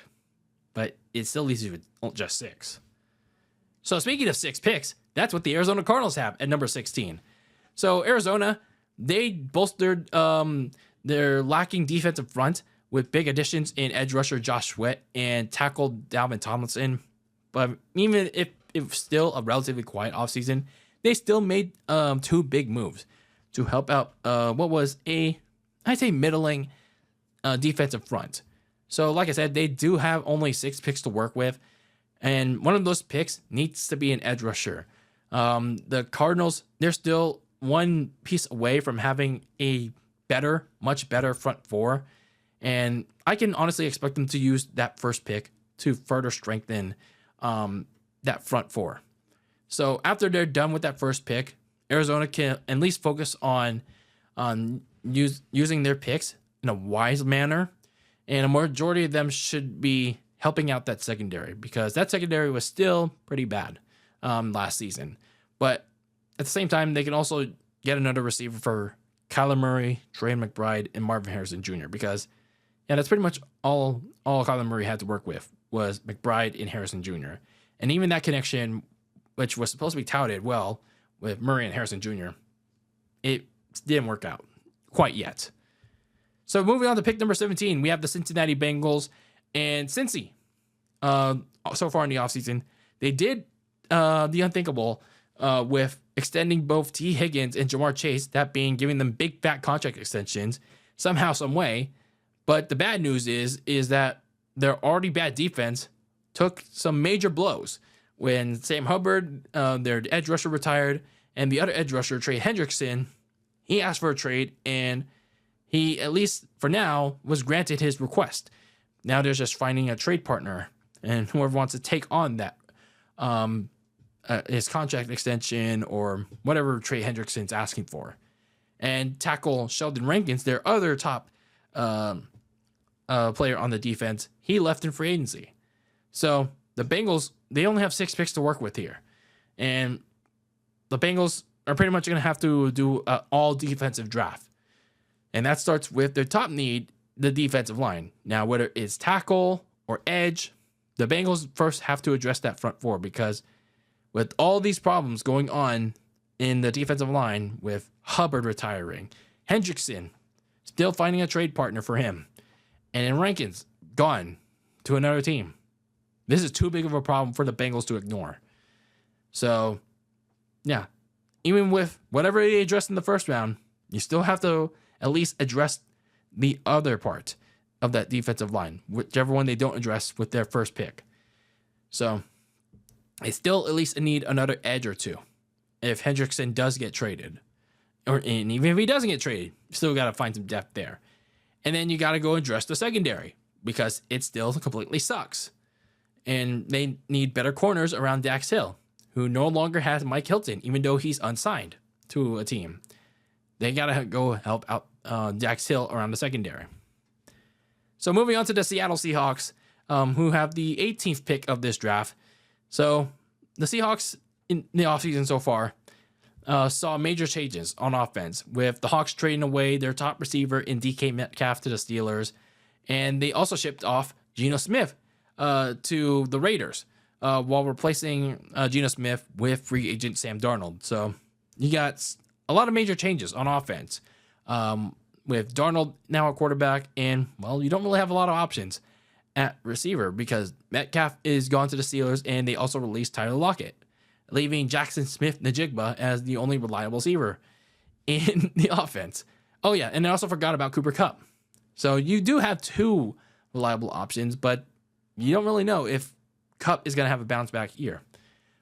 But it still leaves you with just 6. So speaking of 6 picks, that's what the Arizona Cardinals have at number 16. So Arizona, they bolstered their lacking defensive front with big additions in edge rusher Josh Sweat and tackle Dalvin Tomlinson. But even if it was still a relatively quiet offseason, they still made 2 big moves to help out what was I'd say middling defensive front. So like I said, they do have only 6 picks to work with, and one of those picks needs to be an edge rusher. The Cardinals, they're still one piece away from having a much better front 4, and I can honestly expect them to use that first pick to further strengthen that front 4. So after they're done with that first pick, Arizona can at least focus on using their picks in a wise manner, and a majority of them should be helping out that secondary, because that secondary was still pretty bad last season. But at the same time, they can also get another receiver for Kyler Murray, Trey McBride, and Marvin Harrison Jr., because that's pretty much all Kyler Murray had to work with was McBride and Harrison Jr. And even that connection, which was supposed to be touted well with Murray and Harrison Jr., it didn't work out quite yet. So moving on to pick number 17, we have the Cincinnati Bengals. And Cincy, so far in the offseason, they did the unthinkable with extending both T. Higgins and Jamar Chase, that being giving them big fat contract extensions somehow, some way. But the bad news is that their already bad defense took some major blows when Sam Hubbard, their edge rusher, retired, and the other edge rusher, Trey Hendrickson, he asked for a trade, and he, at least for now, was granted his request. Now there's just finding a trade partner, and whoever wants to take on that, his contract extension or whatever Trey Hendrickson's asking for. And tackle Sheldon Rankins, their other top player on the defense, he left in free agency. So the Bengals, they only have 6 picks to work with here. And the Bengals are pretty much going to have to do an all defensive draft. And that starts with their top need, the defensive line. Now, whether it's tackle or edge, the Bengals first have to address that front 4, because with all these problems going on in the defensive line, with Hubbard retiring, Hendrickson still finding a trade partner for him, and then Rankins gone to another team, this is too big of a problem for the Bengals to ignore. So, yeah, even with whatever they addressed in the first round, you still have to at least address the other part of that defensive line, whichever one they don't address with their first pick. So they still at least need another edge or 2 if Hendrickson does get traded. And even if he doesn't get traded, you still got to find some depth there. And then you got to go address the secondary, because it still completely sucks. And they need better corners around Dax Hill, who no longer has Mike Hilton, even though he's unsigned to a team. They got to go help out Dax Hill around the secondary. So moving on to the Seattle Seahawks, who have the 18th pick of this draft. So the Seahawks in the offseason so far saw major changes on offense, with the Hawks trading away their top receiver in DK Metcalf to the Steelers. And they also shipped off Geno Smith to the Raiders while replacing Geno Smith with free agent Sam Darnold. So you got a lot of major changes on offense with Darnold now a quarterback, and, well, you don't really have a lot of options at receiver, because Metcalf is gone to the Steelers, and they also released Tyler Lockett, leaving Jackson Smith-Njigba as the only reliable receiver in the offense. Oh, yeah, and I also forgot about Cooper Kupp. So you do have 2 reliable options, but you don't really know if Kupp is going to have a bounce back year.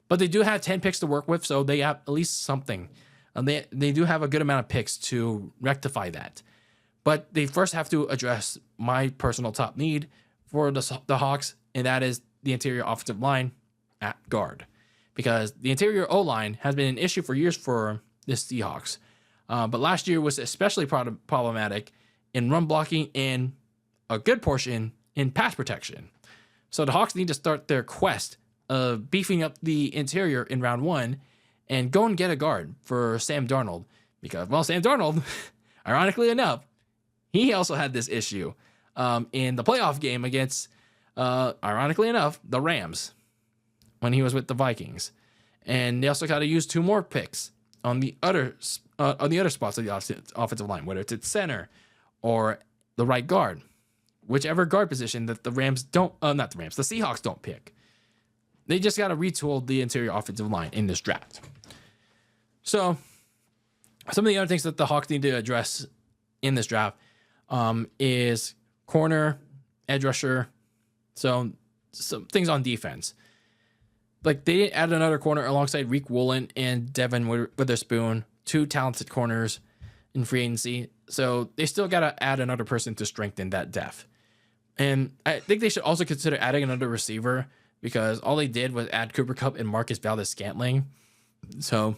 But they do have 10 picks to work with, so they have at least something They do have a good amount of picks to rectify that. But they first have to address my personal top need for the Hawks, and that is the interior offensive line at guard. Because the interior O-line has been an issue for years for the Seahawks. But last year was especially problematic in run blocking and a good portion in pass protection. So the Hawks need to start their quest of beefing up the interior in round 1 and go and get a guard for Sam Darnold. Because, well, Sam Darnold, ironically enough, he also had this issue in the playoff game against, ironically enough, the Rams when he was with the Vikings. And they also got to use 2 more picks on the other spots of the offensive line, whether it's at center or the right guard, whichever guard position that the Seahawks don't pick. They just got to retool the interior offensive line in this draft. So some of the other things that the Hawks need to address in this draft is corner, edge rusher, so some things on defense. Like, they didn't add another corner alongside Reek Woolen and Devin Witherspoon, 2 talented corners in free agency. So they still got to add another person to strengthen that depth. And I think they should also consider adding another receiver, because all they did was add Cooper Kupp and Marcus Valdes-Scantling. So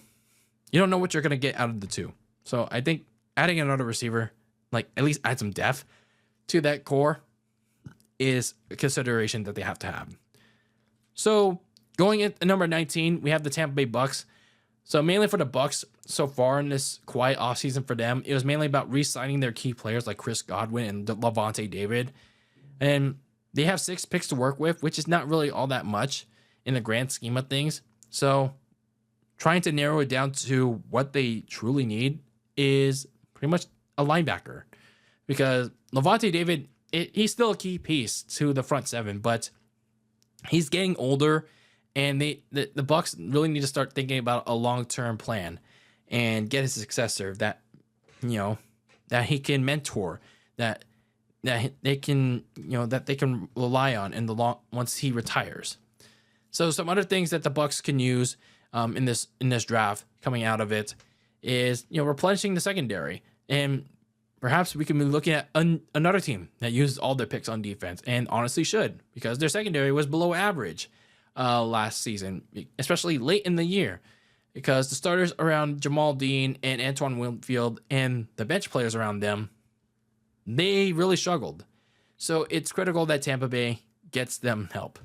you don't know what you're going to get out of the 2. So I think adding another receiver, like at least add some depth to that core, is a consideration that they have to have. So going at number 19, we have the Tampa Bay Bucks. So mainly for the Bucks so far in this quiet offseason for them, it was mainly about re-signing their key players like Chris Godwin and Lavonte David. And they have 6 picks to work with, which is not really all that much in the grand scheme of things. So trying to narrow it down to what they truly need is pretty much a linebacker. Because Lavonte David, he's still a key piece to the front 7, but he's getting older. And the Bucks really need to start thinking about a long-term plan and get a successor that he can mentor, that they can rely on in the long once he retires. So some other things that the Bucks can use in this draft coming out of it is replenishing the secondary, and perhaps we can be looking at another team that uses all their picks on defense, and honestly should, because their secondary was below average last season, especially late in the year, because the starters around Jamal Dean and Antoine Winfield and the bench players around them, they really struggled. So it's critical that Tampa Bay gets them help.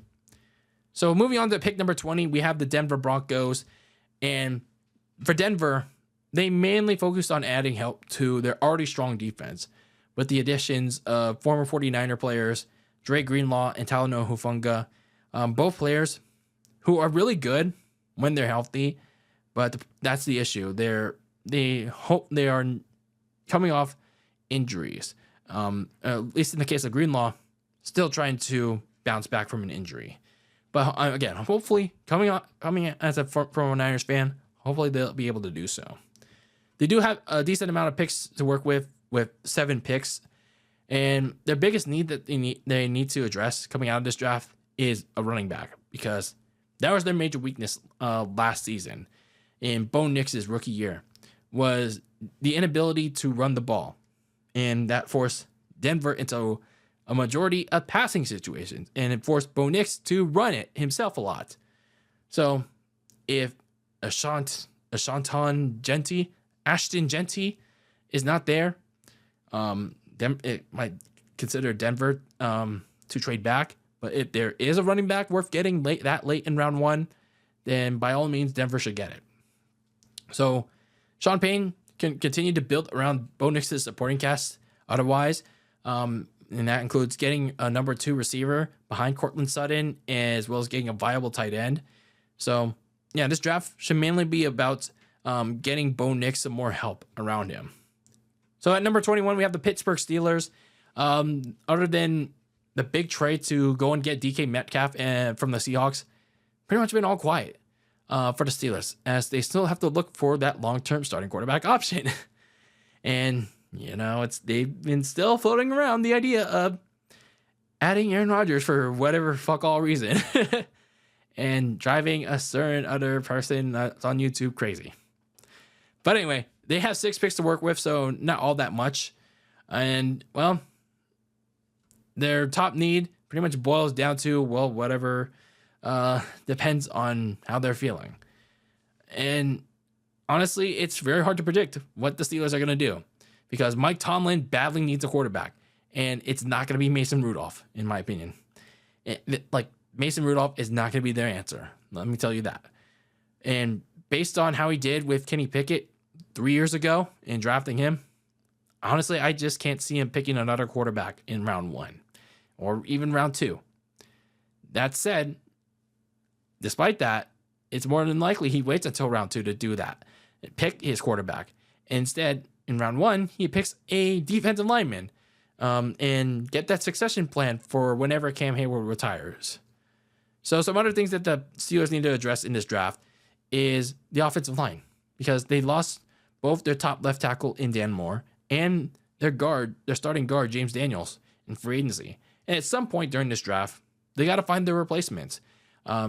So moving on to pick number 20, we have the Denver Broncos. And for Denver, they mainly focused on adding help to their already strong defense with the additions of former 49er players Dre Greenlaw and Talanoa Hufanga. Both players who are really good when they're healthy, but that's the issue. They are coming off injuries. At least in the case of Greenlaw, still trying to bounce back from an injury. But again, hopefully coming as a former Niners fan, hopefully they'll be able to do so. They do have a decent amount of picks to work with 7 picks, and their biggest need that they need to address coming out of this draft is a running back, because that was their major weakness last season in Bo Nix's rookie year, was the inability to run the ball, and that forced Denver into a majority of passing situations, and it forced Bo Nix to run it himself a lot. So if Ashton Genty is not there, it might consider Denver to trade back. But if there is a running back worth getting late in round 1, then by all means, Denver should get it. So Sean Payne can continue to build around Bo Nix's supporting cast otherwise. And that includes getting a number 2 receiver behind Cortland Sutton, as well as getting a viable tight end. So yeah, this draft should mainly be about getting Bo Nix some more help around him. So at number 21, we have the Pittsburgh Steelers. Other than the big trade to go and get DK Metcalf from the Seahawks, pretty much been all quiet for the Steelers, as they still have to look for that long-term starting quarterback option. And, they've been still floating around the idea of adding Aaron Rodgers for whatever fuck all reason and driving a certain other person that's on YouTube crazy. But anyway, they have 6 picks to work with, so not all that much. And, well, their top need pretty much boils down to, well, whatever depends on how they're feeling. And honestly, it's very hard to predict what the Steelers are going to do because Mike Tomlin badly needs a quarterback, and it's not going to be Mason Rudolph, in my opinion. Mason Rudolph is not going to be their answer. Let me tell you that. And based on how he did with Kenny Pickett 3 years ago in drafting him, honestly, I just can't see him picking another quarterback in round 1 or even round 2. That said, despite that, it's more than likely he waits until round 2 to do that and pick his quarterback. Instead, in round 1, he picks a defensive lineman and get that succession plan for whenever Cam Hayward retires. So some other things that the Steelers need to address in this draft is the offensive line because they lost both their top left tackle in Dan Moore and their starting guard, James Daniels, in free agency. And at some point during this draft, they got to find their replacements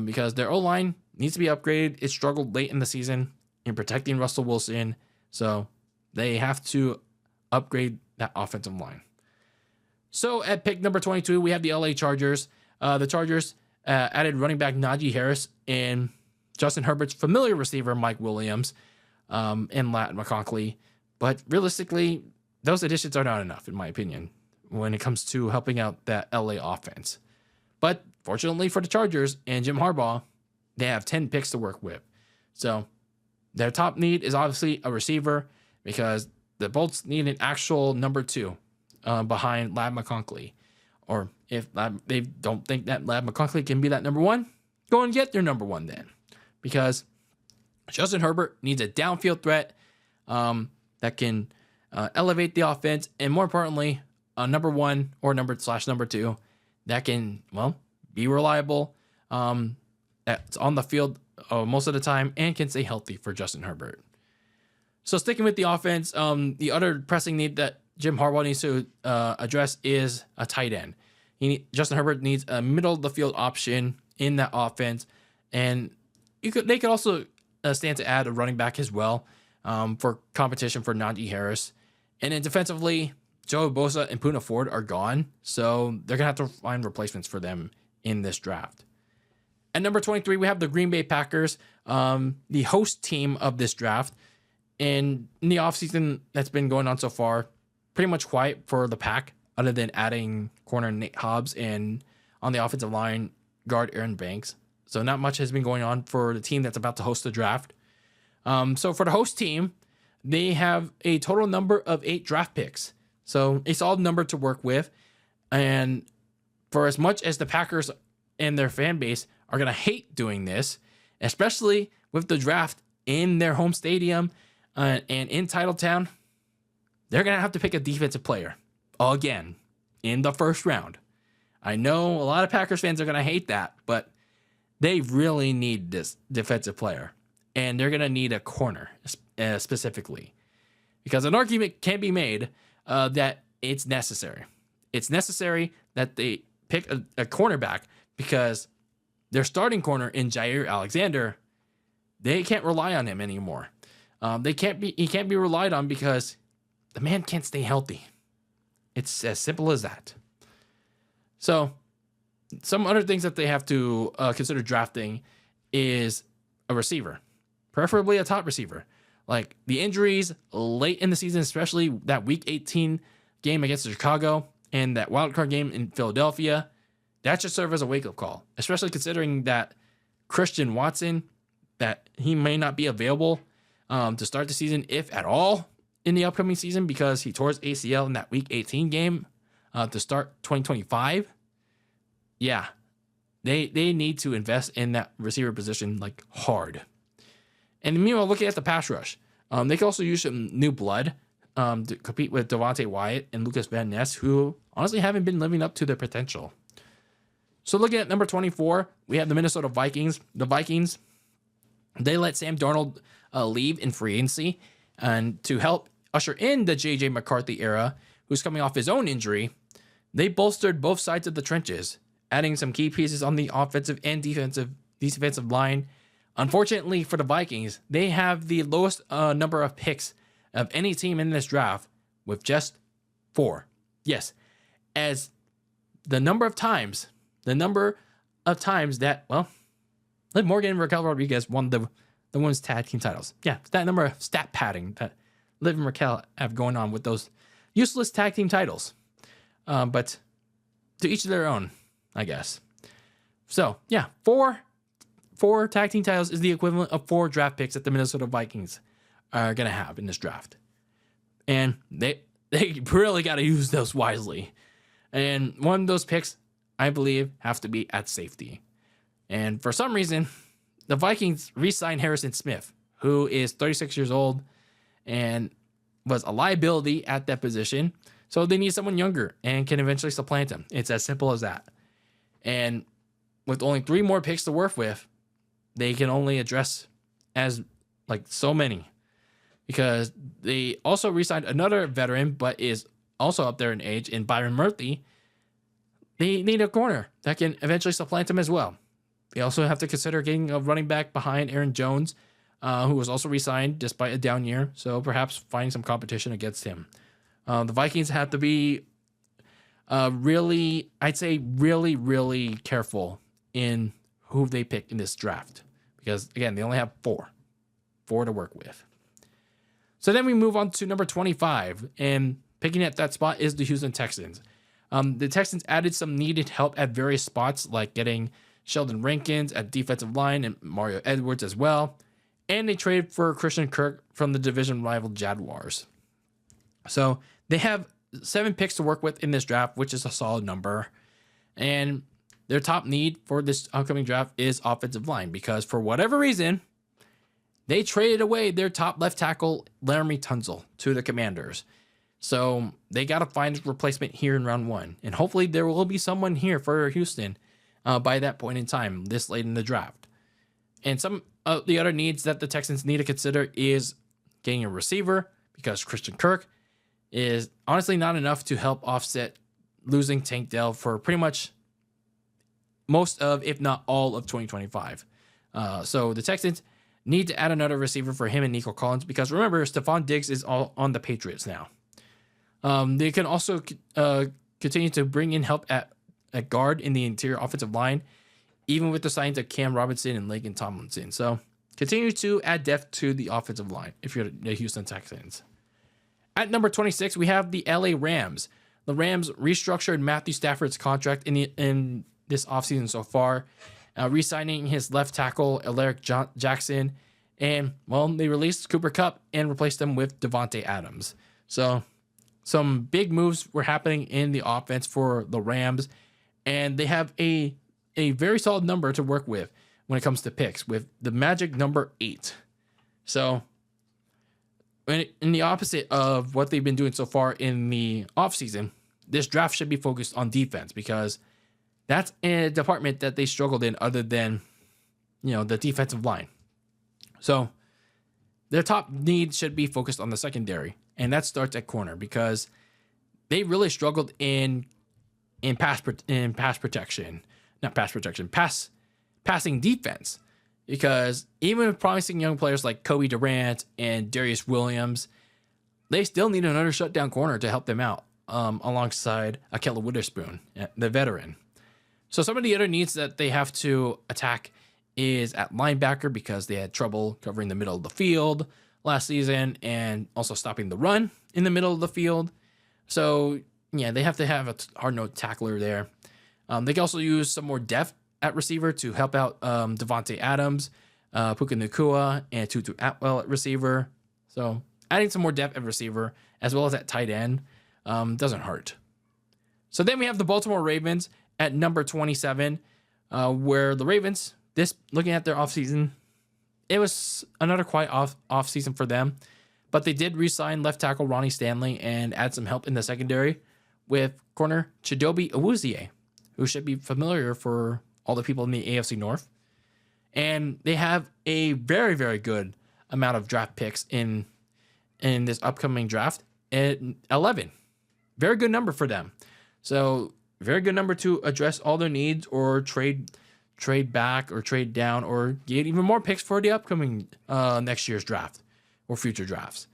because their O-line needs to be upgraded. It struggled late in the season in protecting Russell Wilson, so they have to upgrade that offensive line. So at pick number 22, we have the LA Chargers. The Chargers added running back Najee Harris and Justin Herbert's familiar receiver, Mike Williams, and Latt McConkey. But realistically, those additions are not enough, in my opinion, when it comes to helping out that LA offense. But fortunately for the Chargers and Jim Harbaugh, they have 10 picks to work with. So their top need is obviously a receiver because the Bolts need an actual number 2 behind Ladd McConkey. Or if they don't think that Ladd McConkey can be that number 1, go and get their number 1 then. Because Justin Herbert needs a downfield threat that can elevate the offense, and more importantly, a number 1 or number 2 that can, well, be reliable, that's on the field most of the time, and can stay healthy for Justin Herbert. So sticking with the offense, the other pressing need that Jim Harbaugh needs to address is a tight end. Justin Herbert needs a middle of the field option in that offense, and they could also stand to add a running back as well for competition for Najee Harris. And then defensively, Joe Bosa and Poona Ford are gone, so they're going to have to find replacements for them in this draft. At number 23, we have the Green Bay Packers, the host team of this draft. And in the offseason that's been going on so far, pretty much quiet for the Pack, other than adding corner Nate Hobbs and on the offensive line, guard Aaron Banks. So not much has been going on for the team that's about to host the draft. So for the host team, they have a total number of 8 draft picks. So a solid number to work with. And for as much as the Packers and their fan base are going to hate doing this, especially with the draft in their home stadium and in Titletown, they're going to have to pick a defensive player again in the first round. I know a lot of Packers fans are going to hate that, but they really need this defensive player. And they're going to need a corner specifically. Because an argument can be made that it's necessary. It's necessary that they pick a cornerback because their starting corner in Jair Alexander, they can't rely on him anymore. He can't be relied on because the man can't stay healthy. It's as simple as that. So some other things that they have to consider drafting is a receiver, preferably a top receiver. Like the injuries late in the season, especially that Week 18 game against Chicago and that wildcard game in Philadelphia, that should serve as a wake-up call, especially considering that Christian Watson, that he may not be available to start the season, if at all, in the upcoming season because he tore his ACL in that Week 18 game to start 2025. Yeah, they need to invest in that receiver position like hard. And meanwhile, looking at the pass rush, they can also use some new blood to compete with Devontae Wyatt and Lucas Van Ness, who honestly haven't been living up to their potential. So looking at number 24, we have the Minnesota Vikings. The Vikings, they let Sam Darnold leave in free agency, and to help usher in the J.J. McCarthy era, who's coming off his own injury, they bolstered both sides of the trenches, adding some key pieces on the offensive and defensive line Unfortunately for the Vikings, they have the lowest number of picks of any team in this draft with just 4. Yes, as the number of times that, well, Liv Morgan and Raquel Rodriguez won the women's tag team titles. Yeah, that number of stat padding that Liv and Raquel have going on with those useless tag team titles. But to each their own, I guess. So, yeah, 4 tag team titles is the equivalent of 4 draft picks that the Minnesota Vikings are going to have in this draft. And they really got to use those wisely. And one of those picks, I believe, have to be at safety. And for some reason, the Vikings re-signed Harrison Smith, who is 36 years old and was a liability at that position. So they need someone younger and can eventually supplant him. It's as simple as that. And with only 3 more picks to work with, they can only address as like so many, because they also re-signed another veteran, but is also up there in age, in Byron Murphy. They need a corner that can eventually supplant him as well. They also have to consider getting a running back behind Aaron Jones, who was also re-signed despite a down year. So perhaps finding some competition against him. The Vikings have to be really careful in who they pick in this draft, because again, they only have 4 to work with. So then we move on to number 25, and picking at that spot is the Houston Texans. The Texans added some needed help at various spots, like getting Sheldon Rankins at defensive line and Mario Edwards as well. And they traded for Christian Kirk from the division rival Jaguars. So they have 7 picks to work with in this draft, which is a solid number. And their top need for this upcoming draft is offensive line, because for whatever reason, they traded away their top left tackle, Laramie Tunzel, to the Commanders. So they got to find a replacement here in round 1. And hopefully there will be someone here for Houston by that point in time, this late in the draft. And some of the other needs that the Texans need to consider is getting a receiver, because Christian Kirk is honestly not enough to help offset losing Tank Dell for pretty much most of, if not all of 2025. So the Texans need to add another receiver for him and Nico Collins, because remember, Stephon Diggs is all on the Patriots now. They can also continue to bring in help at guard in the interior offensive line, even with the signings of Cam Robinson and Laken Tomlinson. So continue to add depth to the offensive line if you're the Houston Texans. At number 26, we have the LA Rams. The Rams restructured Matthew Stafford's contract in this offseason so far, re-signing his left tackle, Alaric Jackson, and, well, they released Cooper Kupp and replaced him with Devontae Adams. So some big moves were happening in the offense for the Rams, and they have a very solid number to work with when it comes to picks, with the magic number 8. So in the opposite of what they've been doing so far in the offseason, this draft should be focused on defense, because that's a department that they struggled in, other than, the defensive line. So their top need should be focused on the secondary, and that starts at corner, because they really struggled in passing defense. Because even with promising young players like Kobe Durant and Darius Williams, they still need another shutdown corner to help them out, alongside Akella Witherspoon, the veteran. So some of the other needs that they have to attack is at linebacker, because they had trouble covering the middle of the field last season and also stopping the run in the middle of the field. So, yeah, they have to have a hard-nosed tackler there. They can also use some more depth at receiver to help out Devontae Adams, Puka Nacua, and Tutu Atwell at receiver. So adding some more depth at receiver, as well as at tight end, doesn't hurt. So then we have the Baltimore Ravens at number 27, where the Ravens, looking at their offseason, it was another quiet offseason for them. But they did re-sign left tackle Ronnie Stanley and add some help in the secondary with corner Chidobe Awuzie, who should be familiar for all the people in the AFC North. And they have a very, very good amount of draft picks in this upcoming draft at 11. Very good number for them. So very good number to address all their needs or trade trade back or trade down or get even more picks for the upcoming next year's draft or future drafts.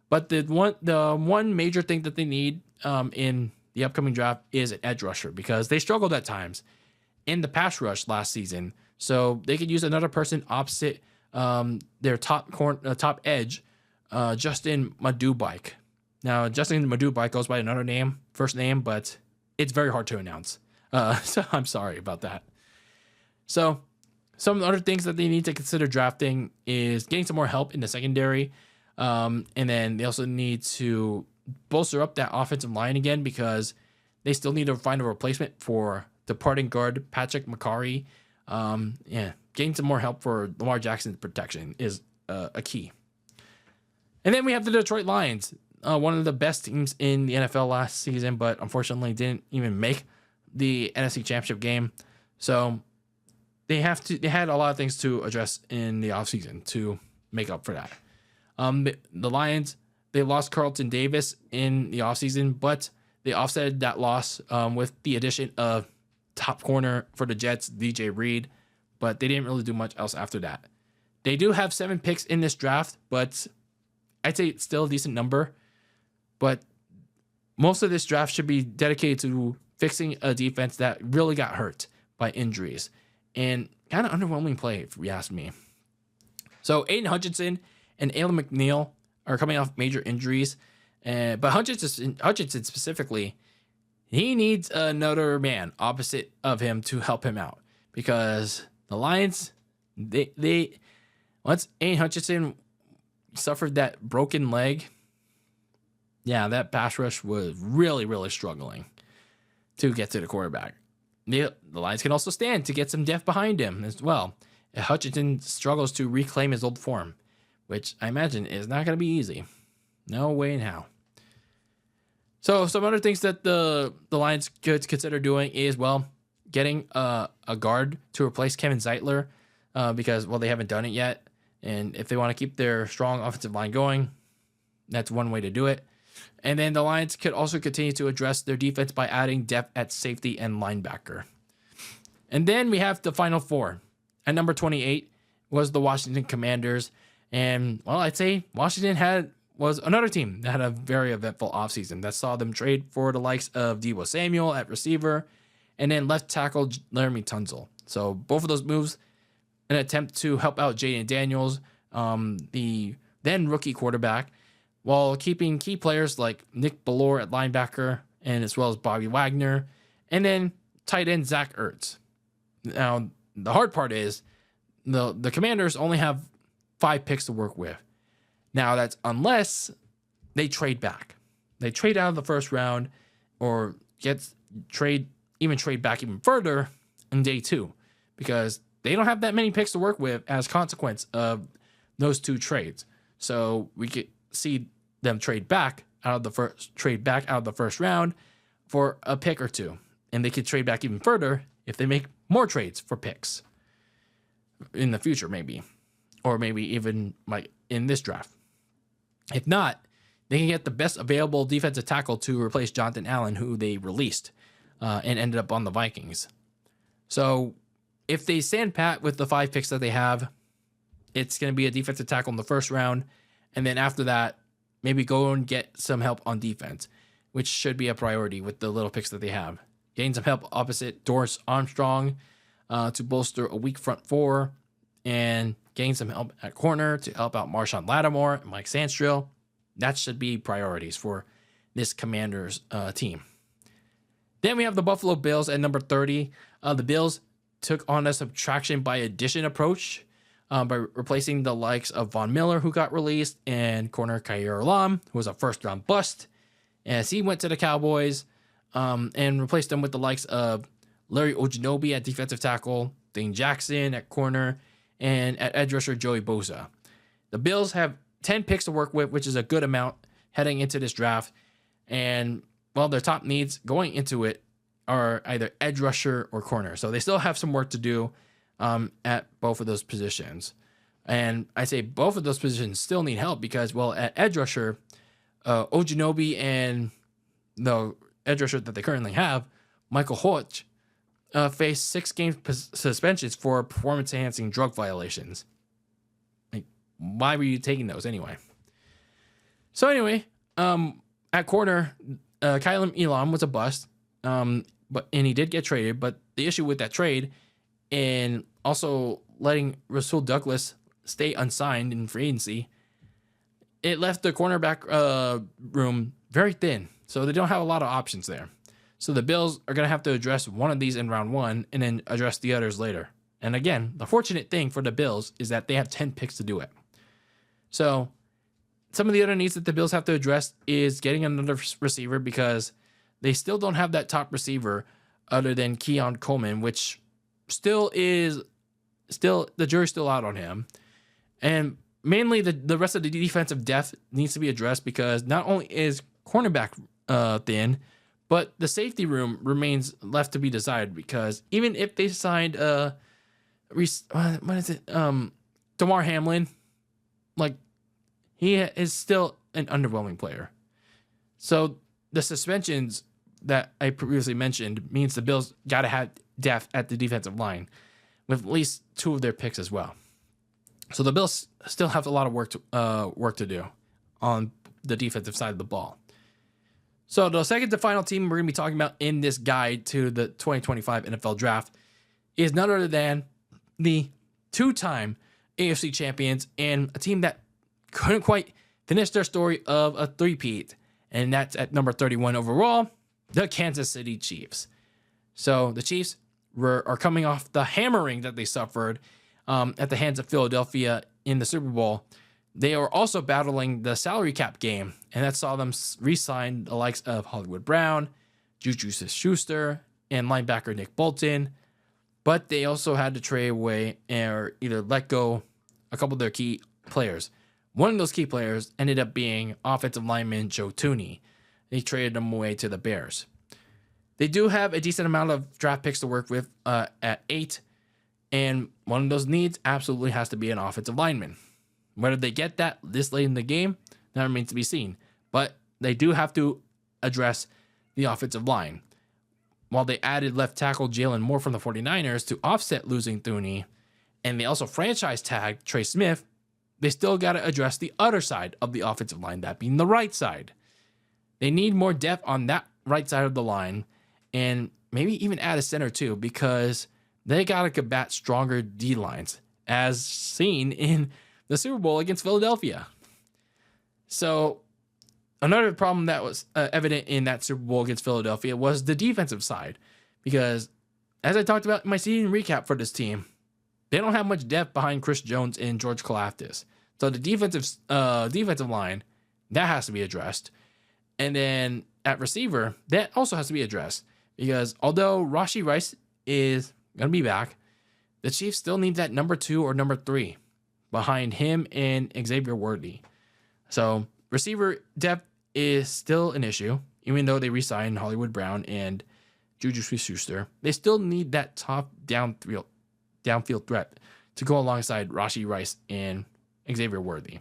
But the one major thing that they need in the upcoming draft is an edge rusher, because they struggled at times in the pass rush last season. So they could use another person opposite their top edge, Justin Madubike. Now, Justin Madubike goes by another first name, but it's very hard to announce. So I'm sorry about that. So some other things that they need to consider drafting is getting some more help in the secondary. And then they also need to bolster up that offensive line again, because they still need to find a replacement for departing guard Patrick McCarry. Getting some more help for Lamar Jackson's protection is a key. And then we have the Detroit Lions, one of the best teams in the NFL last season, but unfortunately didn't even make the NFC Championship game. So they had a lot of things to address in the offseason to make up for that. The Lions, they lost Carlton Davis in the offseason, but they offset that loss with the addition of top corner for the Jets, DJ Reed, but they didn't really do much else after that. They do have 7 picks in this draft, but I'd say it's still a decent number. But most of this draft should be dedicated to fixing a defense that really got hurt by injuries. And kind of underwhelming play, if you ask me. So Aiden Hutchinson and Alan McNeil are coming off major injuries. But Hutchinson specifically, he needs another man opposite of him to help him out. Because the Lions, they once Aiden Hutchinson suffered that broken leg, that pass rush was really, really struggling to get to the quarterback. The Lions can also stand to get some depth behind him as well. Hutchinson struggles to reclaim his old form, which I imagine is not going to be easy. No way in how. So some other things that the Lions could consider doing is, getting a guard to replace Kevin Zeitler, because, they haven't done it yet. And if they want to keep their strong offensive line going, that's one way to do it. And then the Lions could also continue to address their defense by adding depth at safety and linebacker. And then we have the final 4. At number 28 was the Washington Commanders. And, I'd say Washington was another team that had a very eventful offseason that saw them trade for the likes of Deebo Samuel at receiver and then left tackle Laramie Tunsil. So both of those moves, an attempt to help out Jaden Daniels, the then rookie quarterback, while keeping key players like Nick Bellore at linebacker, and as well as Bobby Wagner, and then tight end Zach Ertz. Now, the hard part is the Commanders only have 5 picks to work with. Now, that's unless they trade back. They trade out of the first round or trade back even further in day 2, because they don't have that many picks to work with as a consequence of those 2 trades. So we could see them trade back out of the first round for a pick or 2, and they could trade back even further if they make more trades for picks in the future, maybe, or maybe even like in this draft. If not, they can get the best available defensive tackle to replace Jonathan Allen, who they released and ended up on the Vikings. So if they stand pat with the 5 picks that they have, it's going to be a defensive tackle in the first round, and then after that, maybe go and get some help on defense, which should be a priority with the little picks that they have. Getting some help opposite Doris Armstrong to bolster a weak front 4, and getting some help at corner to help out Marshawn Lattimore and Mike Sandstrill. That should be priorities for this Commanders team. Then we have the Buffalo Bills at number 30. The Bills took on a subtraction by addition approach by replacing the likes of Von Miller, who got released, and corner Khair Elam, who was a first-round bust, as he went to the Cowboys, and replaced them with the likes of Larry Ojinobi at defensive tackle, Dane Jackson at corner, and at edge rusher Joey Bosa. The Bills have 10 picks to work with, which is a good amount heading into this draft, and, their top needs going into it are either edge rusher or corner. So they still have some work to do at both of those positions. And I say both of those positions still need help because, at edge rusher, Ojinobi and the edge rusher that they currently have, Michael Hodge, face 6-game suspensions for performance-enhancing drug violations. Like, why were you taking those anyway? So anyway, at corner, Kylan Elam was a bust, and he did get traded. But the issue with that trade, and also letting Rasul Douglas stay unsigned in free agency, it left the cornerback room very thin. So they don't have a lot of options there. So the Bills are going to have to address one of these in round 1 and then address the others later. And again, the fortunate thing for the Bills is that they have 10 picks to do it. So some of the other needs that the Bills have to address is getting another receiver, because they still don't have that top receiver other than Keon Coleman, which the jury's still out on him. And mainly the rest of the defensive depth needs to be addressed, because not only is cornerback thin, but the safety room remains left to be desired, because even if they signed Damar Hamlin, like, he is still an underwhelming player. So the suspensions that I previously mentioned means the Bills got to have depth at the defensive line with at least 2 of their picks as well. So the Bills still have a lot of work to do on the defensive side of the ball. So the second to final team we're going to be talking about in this guide to the 2025 NFL Draft is none other than the 2-time AFC champions and a team that couldn't quite finish their story of a three-peat, and that's at number 31 overall, the Kansas City Chiefs. So the Chiefs are coming off the hammering that they suffered at the hands of Philadelphia in the Super Bowl. They are also battling the salary cap game, and that saw them re-sign the likes of Hollywood Brown, Juju Smith-Schuster, and linebacker Nick Bolton. But they also had to trade away or either let go a couple of their key players. One of those key players ended up being offensive lineman Joe Thuney. They traded him away to the Bears. They do have a decent amount of draft picks to work with at 8, and one of those needs absolutely has to be an offensive lineman. Whether they get that this late in the game, that remains to be seen. But they do have to address the offensive line. While they added left tackle Jalen Moore from the 49ers to offset losing Thuney, and they also franchise tagged Trey Smith, they still got to address the other side of the offensive line, that being the right side. They need more depth on that right side of the line, and maybe even add a center too, because they got to combat stronger D-lines, as seen in the Super Bowl against Philadelphia. So another problem that was evident in that Super Bowl against Philadelphia was the defensive side, because as I talked about in my season recap for this team, they don't have much depth behind Chris Jones and George Kalafdis. So the defensive line, that has to be addressed. And then at receiver, that also has to be addressed, because although Rashee Rice is going to be back, the Chiefs still need that number 2 or number 3 behind him and Xavier Worthy. So receiver depth is still an issue, even though they re-signed Hollywood Brown and Juju Smith-Schuster. They still need that top downfield threat to go alongside Rashee Rice and Xavier Worthy.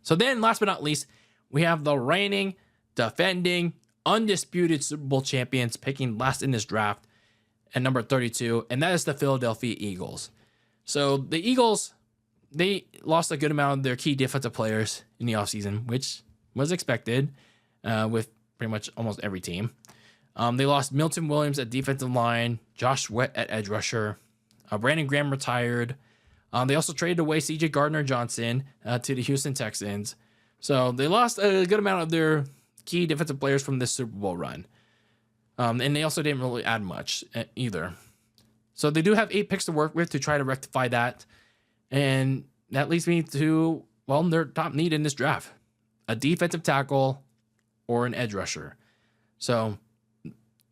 So then, last but not least, we have the reigning, defending, undisputed Super Bowl champions picking last in this draft at number 32, and that is the Philadelphia Eagles. So the Eagles, they lost a good amount of their key defensive players in the offseason, which was expected with pretty much almost every team. They lost Milton Williams at defensive line, Josh Sweat at edge rusher, Brandon Graham retired. They also traded away C.J. Gardner-Johnson to the Houston Texans. So they lost a good amount of their key defensive players from this Super Bowl run. And they also didn't really add much either. So they do have 8 picks to work with to try to rectify that. And that leads me to, well, their top need in this draft: a defensive tackle or an edge rusher. So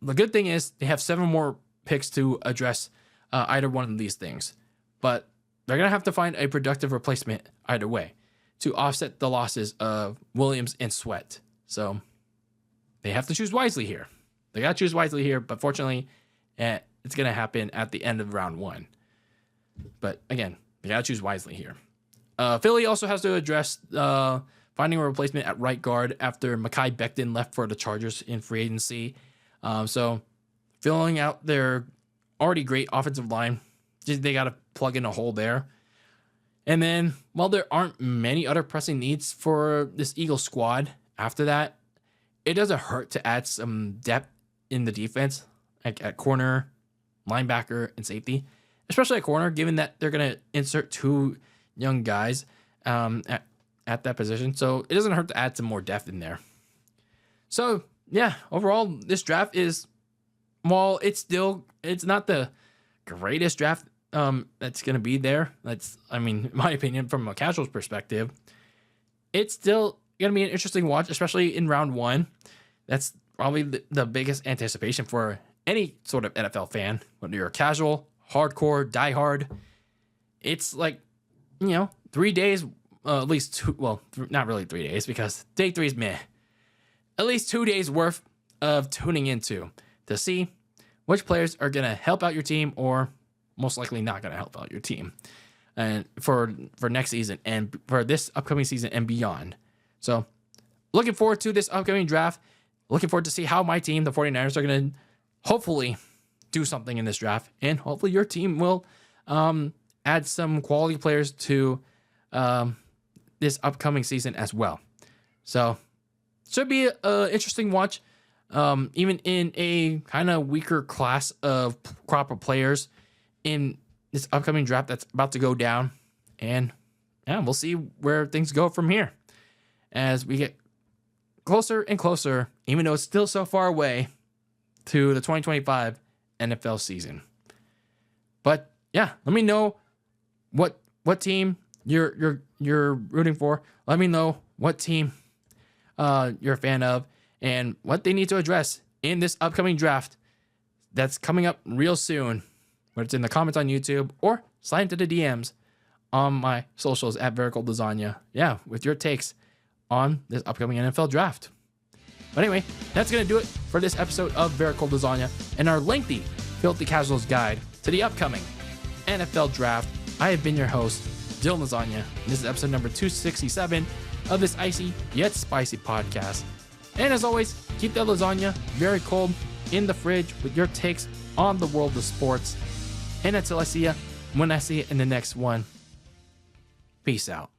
the good thing is they have 7 more picks to address either one of these things. But they're going to have to find a productive replacement either way to offset the losses of Williams and Sweat. So they have to choose wisely here. They got to choose wisely here, but fortunately, it's going to happen at the end of round 1. But again, they got to choose wisely here. Philly also has to address finding a replacement at right guard after Mekhi Becton left for the Chargers in free agency. So filling out their already great offensive line. Just they got to plug in a hole there. And then, while there aren't many other pressing needs for this Eagles squad after that, it doesn't hurt to add some depth in the defense, like at corner, linebacker, and safety, especially at corner, given that they're going to insert 2 young guys at that position. So it doesn't hurt to add some more depth in there. So, yeah, overall, this draft is, while it's not the greatest draft that's going to be there. In my opinion, from a casual's perspective, it's still going to be an interesting watch, especially in round 1. That's probably the biggest anticipation for any sort of NFL fan, whether you're a casual, hardcore, diehard. It's 3 days, at least 2, well, not really 3 days, because day 3 is meh. At least 2 days worth of tuning into to see which players are going to help out your team or most likely not going to help out your team and for next season and for this upcoming season and beyond. So looking forward to this upcoming draft. Looking forward to see how my team, the 49ers, are going to hopefully do something in this draft. And hopefully your team will add some quality players to this upcoming season as well. So should be an interesting watch. Even in a kind of weaker class of crop of players in this upcoming draft that's about to go down. And yeah, we'll see where things go from here as we get closer and closer, even though it's still so far away, to the 2025 NFL season. But yeah, let me know what team you're rooting for. Let me know what team you're a fan of and what they need to address in this upcoming draft that's coming up real soon. Whether it's in the comments on YouTube or slide into the DMs on my socials at Very Cold Lasagna. Yeah, with your takes on this upcoming NFL draft. But anyway, that's going to do it for this episode of Very Cold Lasagna and our lengthy Filthy Casuals guide to the upcoming NFL draft. I have been your host, Dylan Lasagna, and this is episode number 267 of this icy yet spicy podcast. And as always, keep that lasagna very cold in the fridge with your takes on the world of sports. And until I see you, when I see you in the next one, peace out.